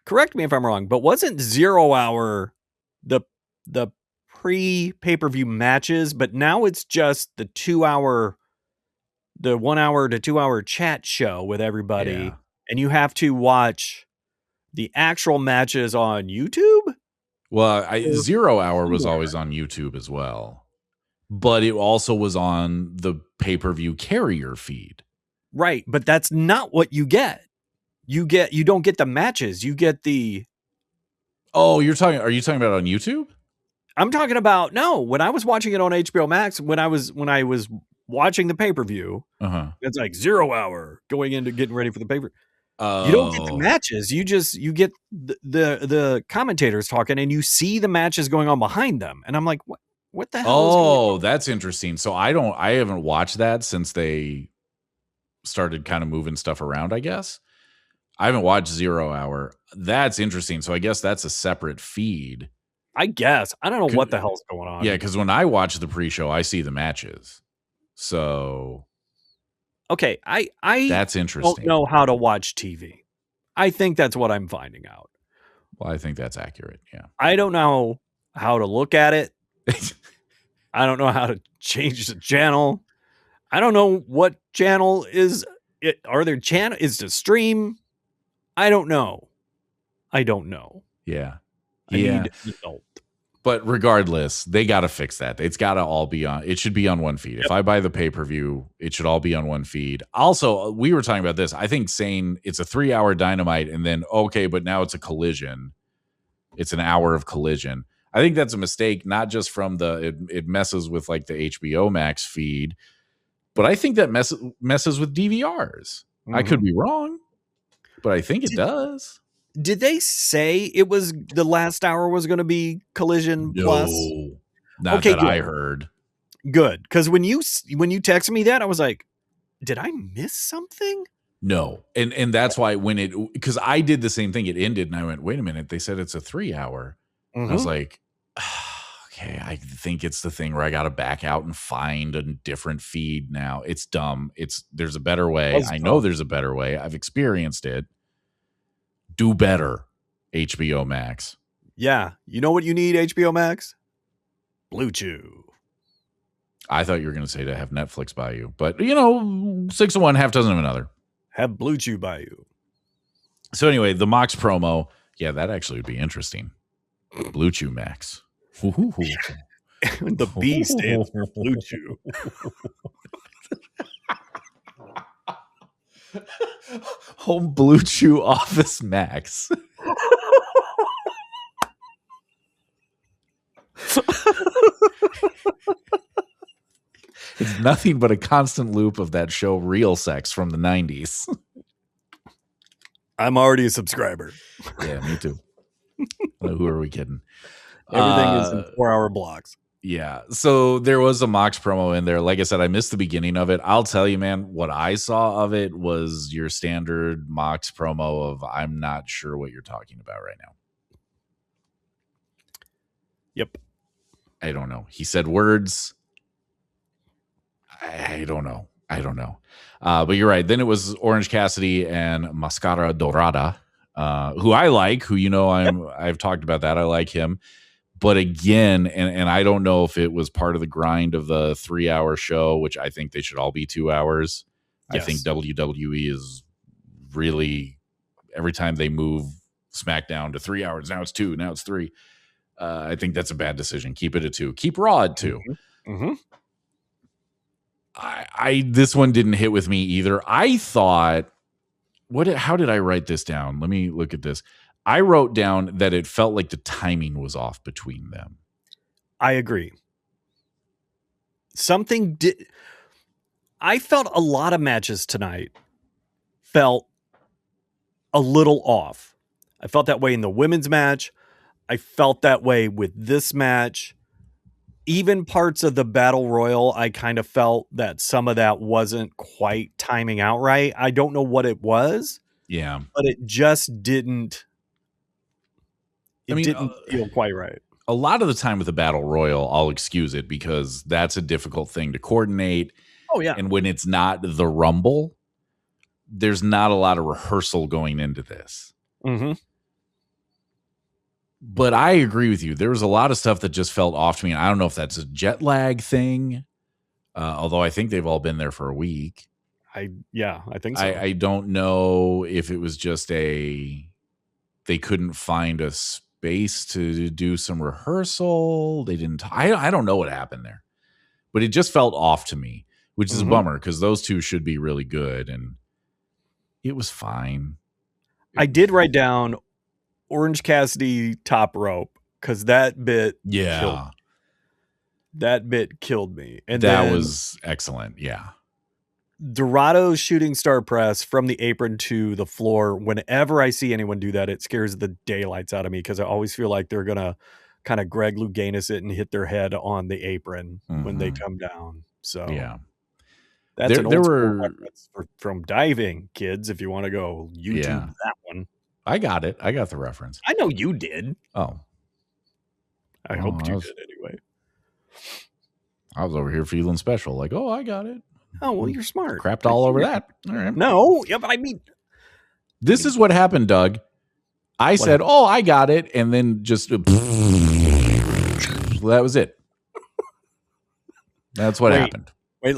S2: correct me if I'm wrong, but wasn't 0 Hour the pre-pay-per-view matches, but now it's just the 1 hour to 2 hour chat show with everybody, and you have to watch the actual matches on YouTube?
S1: Well, 0 Hour was always on YouTube as well. But it also was on the pay-per-view carrier feed.
S2: Right, but that's not what you get. You don't get the matches. You get the
S1: Oh, are you talking about on YouTube?
S2: I'm talking about when I was watching it on HBO Max, when I was watching the pay-per-view, it's like 0 Hour going into getting ready for the pay-per-view. You don't get the
S1: Oh,
S2: matches. You get the commentators talking, and you see the matches going on behind them. And I'm like, what the hell is going on?
S1: that's interesting. So I haven't watched that since they started kind of moving stuff around, I guess. I haven't watched 0 Hour. That's interesting. So I guess that's a separate feed.
S2: I guess. I don't know what the hell's going on.
S1: Yeah, because when I watch the pre-show, I see the matches. So
S2: okay, I
S1: that's interesting.
S2: don't know how to watch TV. I think that's what I'm finding out.
S1: Well, I think that's accurate. Yeah.
S2: I don't know how to look at it. I don't know how to change the channel. I don't know what channel is it. Are there channel is the stream? I don't know.
S1: Yeah.
S2: I need an adult.
S1: But regardless, they got to fix that. It's got to all be on. It should be on one feed. Yep. If I buy the pay-per-view, it should all be on one feed. Also, we were talking about this. I think saying it's a 3-hour Dynamite and then, okay, but now it's a Collision. It's an hour of Collision. I think that's a mistake, not just from it messes with like the HBO Max feed, but I think that messes with DVRs. Mm-hmm. I could be wrong, but I think it does.
S2: Did they say it was the last hour was going to be Collision Plus?
S1: Not that I heard.
S2: Good, because when you texted me that, I was like, did I miss something?
S1: No, and that's why because I did the same thing. It ended, and I went, wait a minute. They said it's a 3-hour. Mm-hmm. I was like, okay, I think it's the thing where I got to back out and find a different feed now. It's dumb. There's a better way. I know there's a better way. I've experienced it. Do better, HBO Max.
S2: Yeah. You know what you need, HBO Max? Blue Chew.
S1: I thought you were going to say to have Netflix by you. But, 6 of one, half dozen of another.
S2: Have Blue Chew by you.
S1: So anyway, the Mox promo. Yeah, that actually would be interesting. Blue Chew Max.
S2: The B stands for Blue Chew.
S1: Home Blue Chew Office Max. It's nothing but a constant loop of that show Real Sex from the 90s.
S2: I'm already a subscriber.
S1: Yeah, me too. Who are we kidding?
S2: Everything is in 4-hour blocks.
S1: Yeah. So there was a Mox promo in there. Like I said, I missed the beginning of it. I'll tell you, man, what I saw of it was your standard Mox promo of I'm not sure what you're talking about right now.
S2: Yep.
S1: I don't know. He said words. I don't know. But you're right. Then it was Orange Cassidy and Mascara Dorada, who I like, I've talked about that. I like him. But again, and I don't know if it was part of the grind of the 3-hour show, which I think they should all be 2 hours. Yes. I think WWE is really, every time they move SmackDown to 3 hours, now it's 2, now it's 3. I think that's a bad decision. Keep it at 2. Keep Raw at 2.
S2: Mm-hmm.
S1: This one didn't hit with me either. I thought, how did I write this down? Let me look at this. I wrote down that it felt like the timing was off between them.
S2: I agree. I felt a lot of matches tonight felt a little off. I felt that way in the women's match. I felt that way with this match. Even parts of the Battle Royal, I kind of felt that some of that wasn't quite timing out right. I don't know what it was.
S1: Yeah.
S2: But it just didn't. It didn't feel quite right.
S1: A lot of the time with the Battle Royal, I'll excuse it because that's a difficult thing to coordinate.
S2: Oh, yeah.
S1: And when it's not the Rumble, there's not a lot of rehearsal going into this.
S2: Mm-hmm.
S1: But I agree with you. There was a lot of stuff that just felt off to me. And I don't know if that's a jet lag thing, although I think they've all been there for a week.
S2: I think so.
S1: I don't know if it was just they couldn't find a space to do some rehearsal. They didn't. I don't know what happened there, but it just felt off to me, which is a bummer because those two should be really good, and it was fine.
S2: I did write down Orange Cassidy top rope because that bit, killed me, and
S1: that was excellent. Yeah.
S2: Dorado's shooting star press from the apron to the floor. Whenever I see anyone do that, it scares the daylights out of me because I always feel like they're gonna kind of Greg Louganis it and hit their head on the apron when they come down. So
S1: yeah,
S2: that's an old school
S1: were
S2: reference from diving, kids. If you want to go YouTube that one,
S1: I got it. I got the reference.
S2: I know you did.
S1: Oh,
S2: I hoped you did anyway.
S1: I was over here feeling special, like, oh, I got it.
S2: Oh, well, you're smart.
S1: Crapped all over that. All right.
S2: No, yeah, but I mean,
S1: this is what happened, Doug. I said, happened? Oh, I got it. And then just, that was it. That's what happened.
S2: Wait,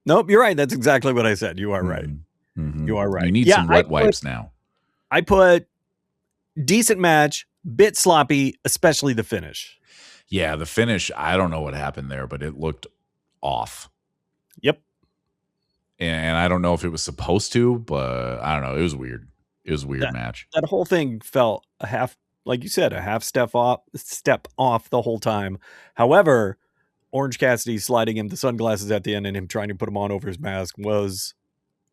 S2: nope, you're right. That's exactly what I said. You are right.
S1: Mm-hmm.
S2: You are right.
S1: You need some wet wipes now.
S2: I put decent match, bit sloppy, especially the finish.
S1: Yeah, the finish, I don't know what happened there, but it looked off.
S2: Yep.
S1: And I don't know if it was supposed to, but I don't know. It was weird. It was a weird match.
S2: That whole thing felt a half, like you said, a half step off the whole time. However, Orange Cassidy sliding him the sunglasses at the end and him trying to put him on over his mask was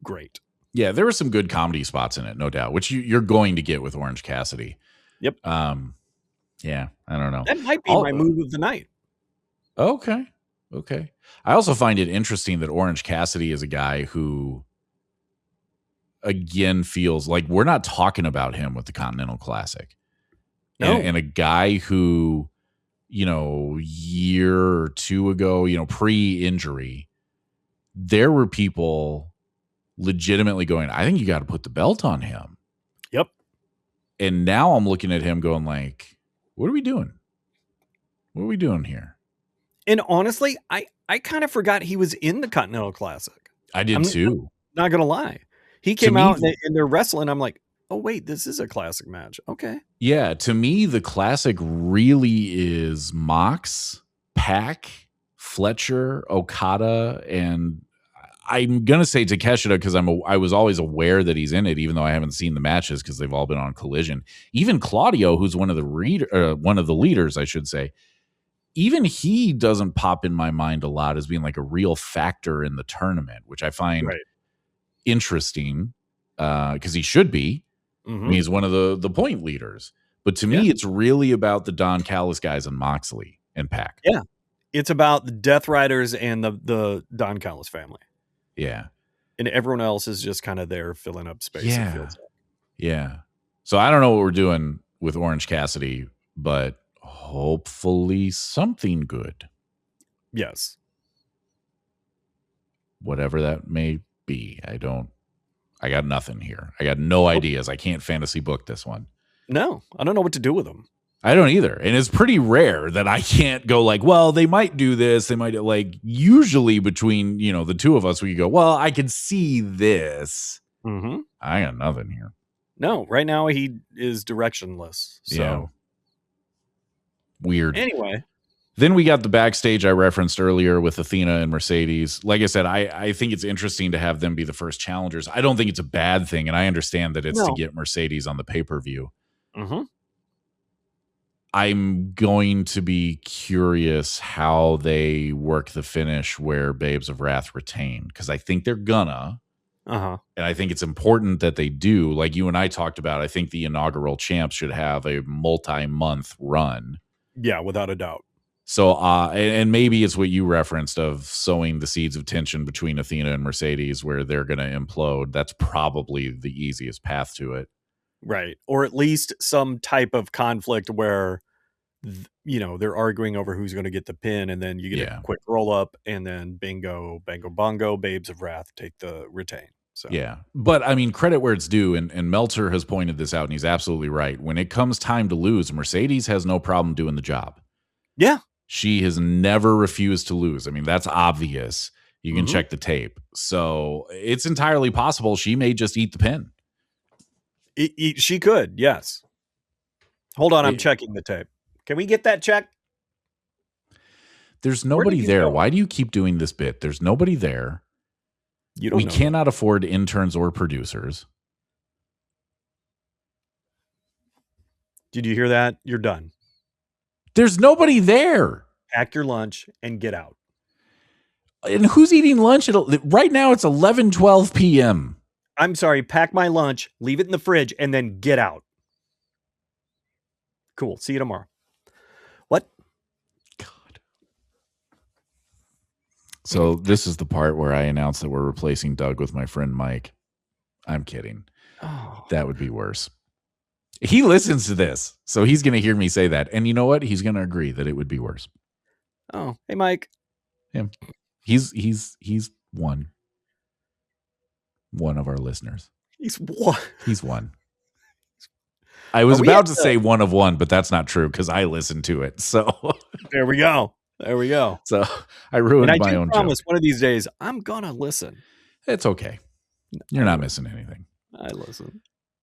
S2: great.
S1: Yeah, there were some good comedy spots in it, no doubt, which you're going to get with Orange Cassidy.
S2: Yep.
S1: Yeah, I don't know.
S2: That might be my move of the night.
S1: Okay. I also find it interesting that Orange Cassidy is a guy who, again, feels like we're not talking about him with the Continental Classic.
S2: No.
S1: And a guy who, year or two ago, pre-injury, there were people legitimately going, I think you got to put the belt on him.
S2: Yep.
S1: And now I'm looking at him going like, what are we doing? What are we doing here?
S2: And honestly, I kind of forgot he was in the Continental Classic.
S1: I did too.
S2: I'm not going to lie. He came out and they're wrestling. I'm like, oh, wait, this is a classic match. Okay.
S1: Yeah. To me, the classic really is Mox, Pac, Fletcher, Okada, and I'm going to say Takeshita because I was always aware that he's in it, even though I haven't seen the matches because they've all been on Collision. Even Claudio, who's one of the leaders, I should say, even he doesn't pop in my mind a lot as being like a real factor in the tournament, which I find interesting because he should be.
S2: Mm-hmm.
S1: I mean, he's one of the point leaders. But to me, it's really about the Don Callis guys and Moxley and Pac.
S2: Yeah. It's about the Death Riders and the Don Callis family.
S1: Yeah.
S2: And everyone else is just kind of there filling up space.
S1: Yeah. Yeah. So I don't know what we're doing with Orange Cassidy, but hopefully something good.
S2: Yes.
S1: Whatever that may be. I got nothing here. I got no ideas. I can't fantasy book this one.
S2: No, I don't know what to do with them.
S1: I don't either. And it's pretty rare that I can't go like, well, they might do this. They might like usually between, the two of us, we go, well, I can see this.
S2: Mm-hmm.
S1: I got nothing here.
S2: No, right now he is directionless. So
S1: yeah. Weird.
S2: Anyway.
S1: Then we got the backstage I referenced earlier with Athena and Mercedes. Like I said, I think it's interesting to have them be the first challengers. I don't think it's a bad thing. And I understand that it's to get Mercedes on the pay-per-view.
S2: Mm-hmm.
S1: I'm going to be curious how they work the finish where Babes of Wrath retain, because I think they're gonna.
S2: Uh-huh.
S1: And I think it's important that they do. Like you and I talked about, I think the inaugural champs should have a multi-month run.
S2: Yeah, without a doubt.
S1: So, and maybe it's what you referenced of sowing the seeds of tension between Athena and Mercedes where they're going to implode. That's probably the easiest path to it.
S2: Right. Or at least some type of conflict where, they're arguing over who's going to get the pin, and then you get a quick roll up, and then bingo, bango, bongo, Babes of Wrath take the retain. So.
S1: Yeah. But I mean, credit where it's due. And Meltzer has pointed this out, and he's absolutely right. When it comes time to lose, Mercedes has no problem doing the job.
S2: Yeah.
S1: She has never refused to lose. I mean, that's obvious. You can check the tape. So it's entirely possible she may just eat the pin.
S2: She could, yes. Hold on, I'm checking the tape. Can we get that check?
S1: There's nobody there. Why do you keep doing this bit? There's nobody there. We cannot afford interns or producers.
S2: Did you hear that? You're done.
S1: There's nobody there.
S2: Pack your lunch and get out.
S1: And who's eating lunch right now? It's 11:12 p.m.
S2: I'm sorry, pack my lunch, leave it in the fridge, and then get out. Cool. See you tomorrow. What?
S1: God. So this is the part where I announce that we're replacing Doug with my friend Mike. I'm kidding.
S2: Oh.
S1: That would be worse. He listens to this, so he's going to hear me say that. And you know what? He's going to agree that it would be worse.
S2: Oh, hey, Mike.
S1: Him. He's one of our listeners.
S2: He's one.
S1: He's one. I was about to say one of one, but that's not true because I listened to it. So
S2: there we go. There we go.
S1: So I ruined my own
S2: promise
S1: joke.
S2: One of these days, I'm going to listen.
S1: It's okay. You're not missing anything.
S2: I listen.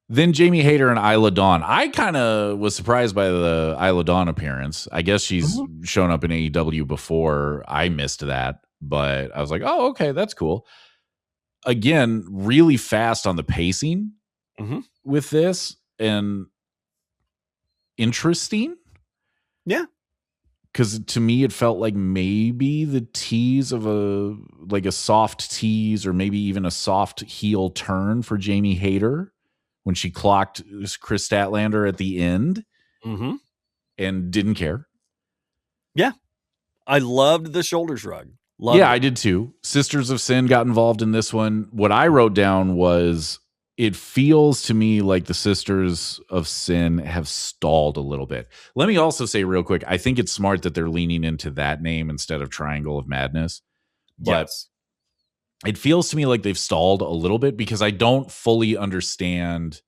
S1: Then Jamie Hayter and Isla Dawn. I kind of was surprised by the Isla Dawn appearance. I guess she's shown up in AEW before. I missed that, but I was like, oh, okay, that's cool. Again, really fast on the pacing with this and interesting.
S2: Yeah.
S1: Because to me, it felt like maybe the tease of a soft tease or maybe even a soft heel turn for Jamie Hayter when she clocked Chris Statlander at the end and didn't care.
S2: Yeah. I loved the shoulder shrug.
S1: I did too. Sisters of Sin got involved in this one. What I wrote down was it feels to me like the Sisters of Sin have stalled a little bit. Let me also say real quick, I think it's smart that they're leaning into that name instead of Triangle of Madness. But it feels to me like they've stalled a little bit because I don't fully understand.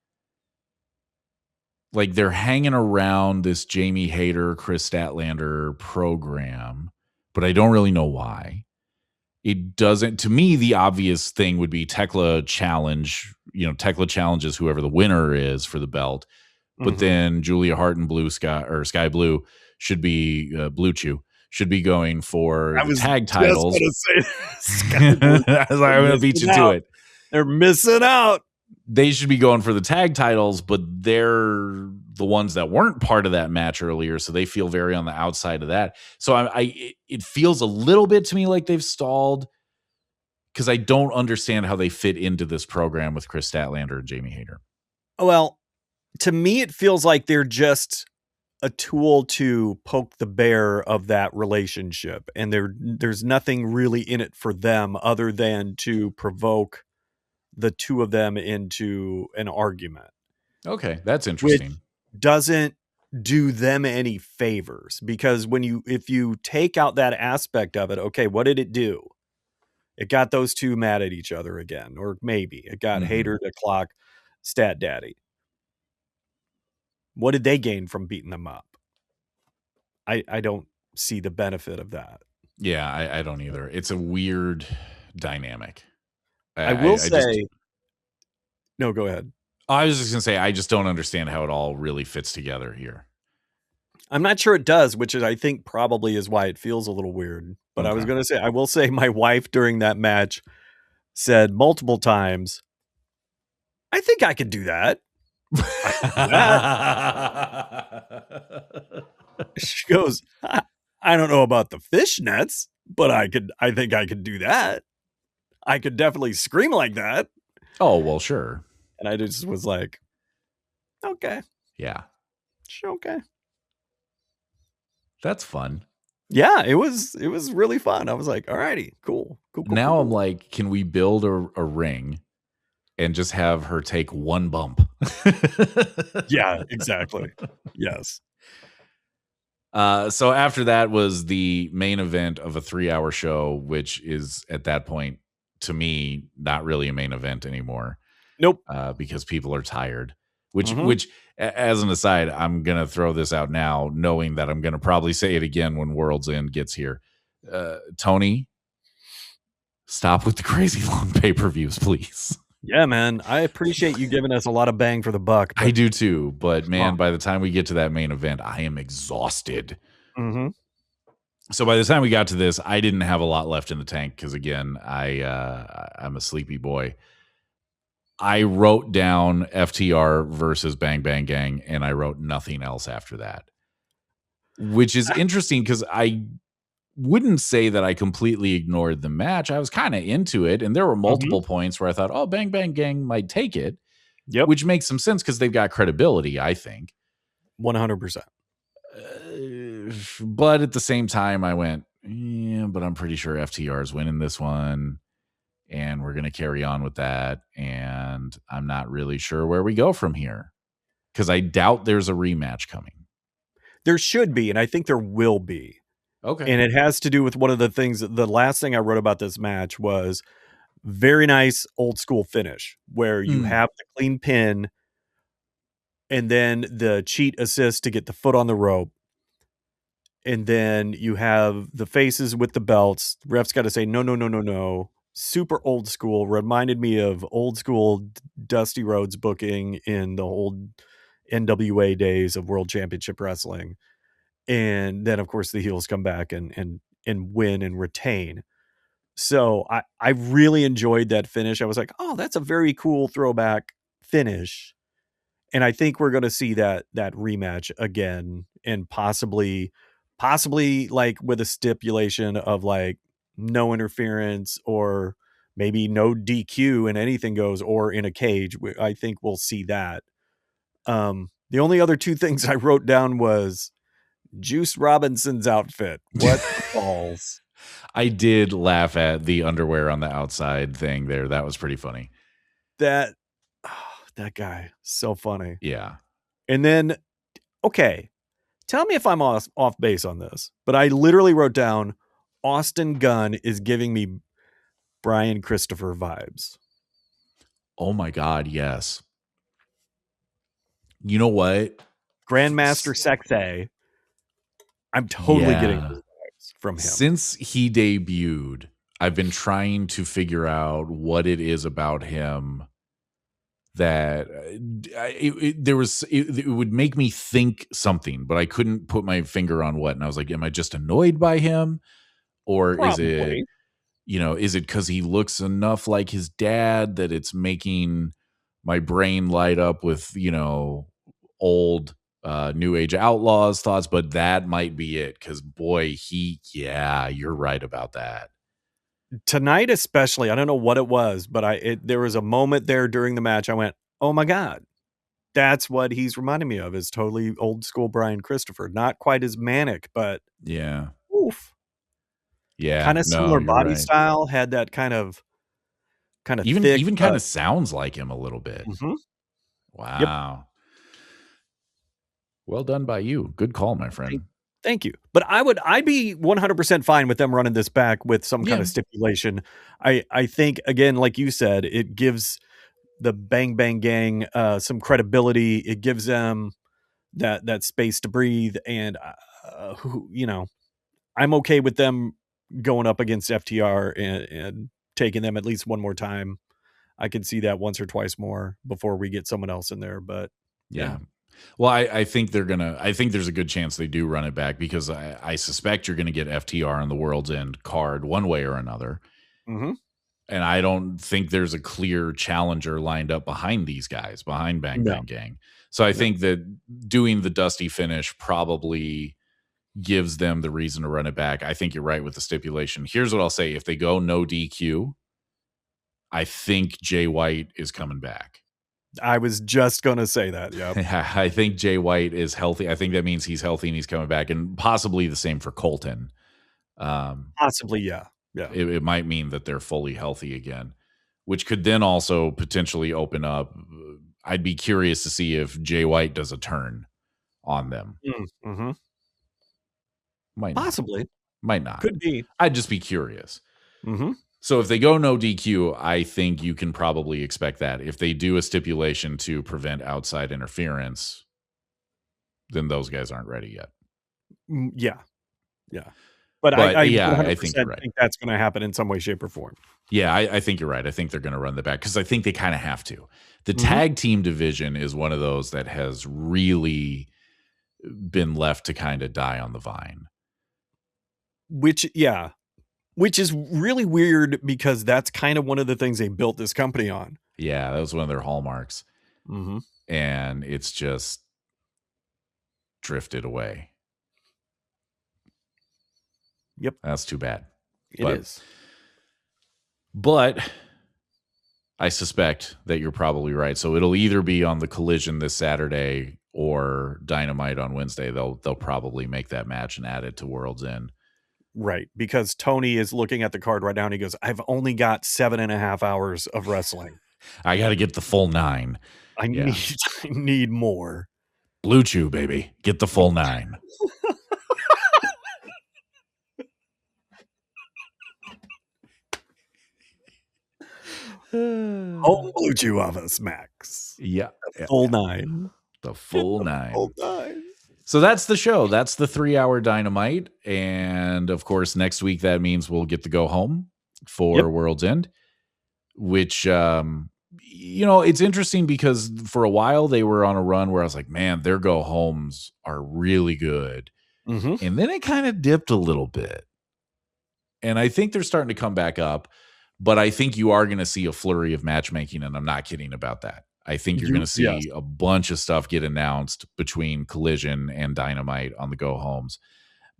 S1: Like they're hanging around this Jamie Hayter, Chris Statlander program, but I don't really know why. It doesn't, to me, the obvious thing would be Tekla challenge. Tekla challenges whoever the winner is for the belt. But then Julia Hart and Sky Blue should be Blue Chew should be going for the tag titles. I'm going to beat you to it.
S2: They're missing out.
S1: They should be going for the tag titles, but they're the ones that weren't part of that match earlier, so they feel very on the outside of that. So it feels a little bit to me like they've stalled because I don't understand how they fit into this program with Chris Statlander and Jamie Hayter.
S2: Well, to me, it feels like they're just a tool to poke the bear of that relationship, and there's nothing really in it for them other than to provoke the two of them into an argument.
S1: Okay, that's interesting.
S2: Which doesn't do them any favors because if you take out that aspect of it, okay, what did it do? It got those two mad at each other again, or maybe it got Hayter to clock Stat Daddy. What did they gain from beating them up? I don't see the benefit of that.
S1: Yeah, I don't either. It's a weird dynamic.
S2: I will say, no, go ahead.
S1: I was just going to say, I just don't understand how it all really fits together here.
S2: I'm not sure it does, which I think probably is why it feels a little weird. But I was going to say, I will say my wife during that match said multiple times, I think I could do that. She goes, I don't know about the fishnets, but I think I could do that. I could definitely scream like that.
S1: Oh, well, sure.
S2: And I just was like, okay.
S1: Yeah.
S2: Okay.
S1: That's fun.
S2: Yeah, it was really fun. I was like, all righty, cool.
S1: Now I'm like, can we build a ring and just have her take one bump?
S2: Yeah, exactly. Yes.
S1: So after that was the main event of a 3-hour show, which is at that point, to me, not really a main event anymore.
S2: Nope.
S1: Because people are tired, which as an aside, I'm going to throw this out now, knowing that I'm going to probably say it again when World's End gets here. Tony, stop with the crazy long pay-per-views, please.
S2: Yeah, man. I appreciate you giving us a lot of bang for the buck.
S1: I do too, but man, by the time we get to that main event, I am exhausted. So by the time we got to this, I didn't have a lot left in the tank because, again, I'm a sleepy boy. I wrote down FTR versus Bang Bang Gang, and I wrote nothing else after that, which is interesting because I wouldn't say that I completely ignored the match. I was kind of into it, and there were multiple points where I thought, "Oh, Bang Bang Gang might take it,"
S2: Yep.
S1: which makes some sense because they've got credibility, I think.
S2: 100%.
S1: But at the same time, I went, yeah, but I'm pretty sure FTR is winning this one, and we're going to carry on with that. And I'm not really sure where we go from here because I doubt there's a rematch coming.
S2: There should be, and I think there will be.
S1: Okay.
S2: And it has to do with one of the things. The last thing I wrote about this match was very nice old school finish where you have the clean pin and then the cheat assist to get the foot on the rope. And then you have the faces with the belts. Ref's got to say, no, no, no, no, no. Super old school. Reminded me of old school Dusty Rhodes booking in the old NWA days of World Championship Wrestling. And then, of course, the heels come back and win and retain. So I really enjoyed that finish. I was like, oh, that's a very cool throwback finish. And I think we're going to see that rematch again, and possibly like with a stipulation of like no interference or maybe no DQ and anything goes, or in a cage. I think we'll see that. The only other two things I wrote down was Juice Robinson's outfit. What balls?
S1: I did laugh at the underwear on the outside thing there. That was pretty funny.
S2: That guy, so funny.
S1: Yeah.
S2: And then, okay, tell me if I'm off base on this, but I literally wrote down Austin Gunn is giving me Brian Christopher vibes.
S1: Oh my God, yes. You know what?
S2: Grandmaster Sexay. I'm totally getting those vibes from him.
S1: Since he debuted, I've been trying to figure out what it is about him that it would make me think something, but I couldn't put my finger on what. And I was like, am I just annoyed by him? Or
S2: Probably.
S1: is it because he looks enough like his dad that it's making my brain light up with, old New Age Outlaws thoughts? But that might be it, because boy, you're right about that.
S2: Tonight especially, I don't know what it was, but there was a moment there during the match I went, oh my God, that's what he's reminding me of, is totally old school Brian Christopher. Not quite as manic, but
S1: yeah.
S2: Oof.
S1: Yeah.
S2: Kind of similar body
S1: right.
S2: style, had that kind of
S1: Even
S2: thick,
S1: kind of sounds like him a little bit.
S2: Mm-hmm.
S1: Wow. Yep. Well done by you. Good call, my friend.
S2: Thank you. But I'd be 100% fine with them running this back with some kind of stipulation. I think, again, like you said, it gives the Bang Bang Gang some credibility. It gives them that space to breathe. And, I'm okay with them going up against FTR and taking them at least one more time. I can see that once or twice more before we get someone else in there. But yeah.
S1: Well, I think I think there's a good chance they do run it back, because I suspect you're going to get FTR on the World's End card one way or another.
S2: Mm-hmm.
S1: And I don't think there's a clear challenger lined up behind these guys, behind Bang Bang Gang. So I think that doing the Dusty finish probably gives them the reason to run it back. I think you're right with the stipulation. Here's what I'll say. If they go no DQ, I think Jay White is coming back.
S2: I was just going to say that. Yeah.
S1: I think Jay White is healthy. I think that means he's healthy and he's coming back, and possibly the same for Colton.
S2: Possibly. Yeah. Yeah.
S1: It might mean that they're fully healthy again, which could then also potentially open up. I'd be curious to see if Jay White does a turn on them.
S2: Mm-hmm.
S1: Might
S2: possibly
S1: not. Might not.
S2: Could be.
S1: I'd just be curious.
S2: Mm-hmm.
S1: So if they go no DQ, I think you can probably expect that. If they do a stipulation to prevent outside interference, then those guys aren't ready yet.
S2: Yeah. Yeah. But I
S1: think you're right.
S2: think that's going to happen in some way, shape, or form.
S1: Yeah, I think you're right. I think they're going to run the back, because I think they kind of have to. The tag team division is one of those that has really been left to kind of die on the vine.
S2: Which is really weird, because that's kind of one of the things they built this company on.
S1: Yeah, that was one of their hallmarks.
S2: Mm-hmm.
S1: And it's just drifted away.
S2: Yep.
S1: That's too bad.
S2: It is.
S1: But I suspect that you're probably right. So it'll either be on the Collision this Saturday or Dynamite on Wednesday. They'll probably make that match and add it to World's End.
S2: Right. Because Tony is looking at the card right now and he goes, I've only got 7.5 hours of wrestling.
S1: I got to get the full 9.
S2: I need more.
S1: Blue Chew, baby. Get the full 9.
S2: Blue Chew of us, Max.
S1: Yeah.
S2: The full 9.
S1: The full 9.
S2: Full 9.
S1: So that's the show. That's the 3-hour Dynamite. And of course, next week, that means we'll get to go home for World's End, which, it's interesting because for a while they were on a run where I was like, man, their go homes are really good.
S2: Mm-hmm.
S1: And then it kind of dipped a little bit. And I think they're starting to come back up, but I think you are going to see a flurry of matchmaking. And I'm not kidding about that. I think you're going to see a bunch of stuff get announced between Collision and Dynamite on the go homes.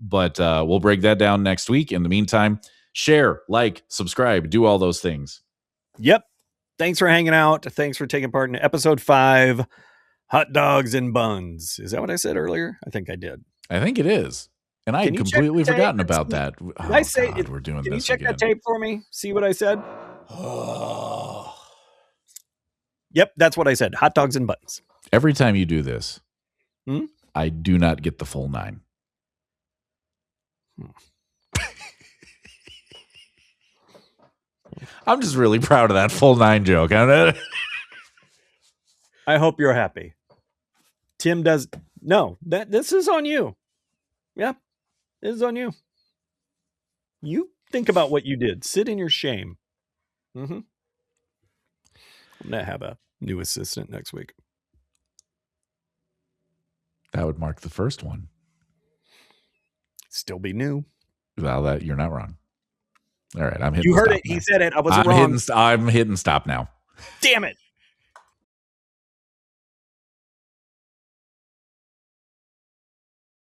S1: But we'll break that down next week. In the meantime, share, like, subscribe, do all those things.
S2: Yep. Thanks for hanging out. Thanks for taking part in episode 5, Hot Dogs and Buns. Is that what I said earlier? I think I did.
S1: I think it is. And I had completely forgotten about that.
S2: Did I say God,
S1: we're doing
S2: can
S1: this
S2: you check
S1: again.
S2: that tape for me? See what I said? Yep, that's what I said. Hot Dogs and Buns.
S1: Every time you do this, I do not get the full 9. I'm just really proud of that full 9 joke.
S2: I hope you're happy. Tim does. No, this is on you. Yeah, this is on you. You think about what you did. Sit in your shame. Mm-hmm. I'm going to have a new assistant next week.
S1: That would mark the first one.
S2: Still be new.
S1: Well, you're not wrong. All right, I'm hitting.
S2: You heard it. He said it. I wasn't wrong.
S1: I'm hitting stop now.
S2: Damn it.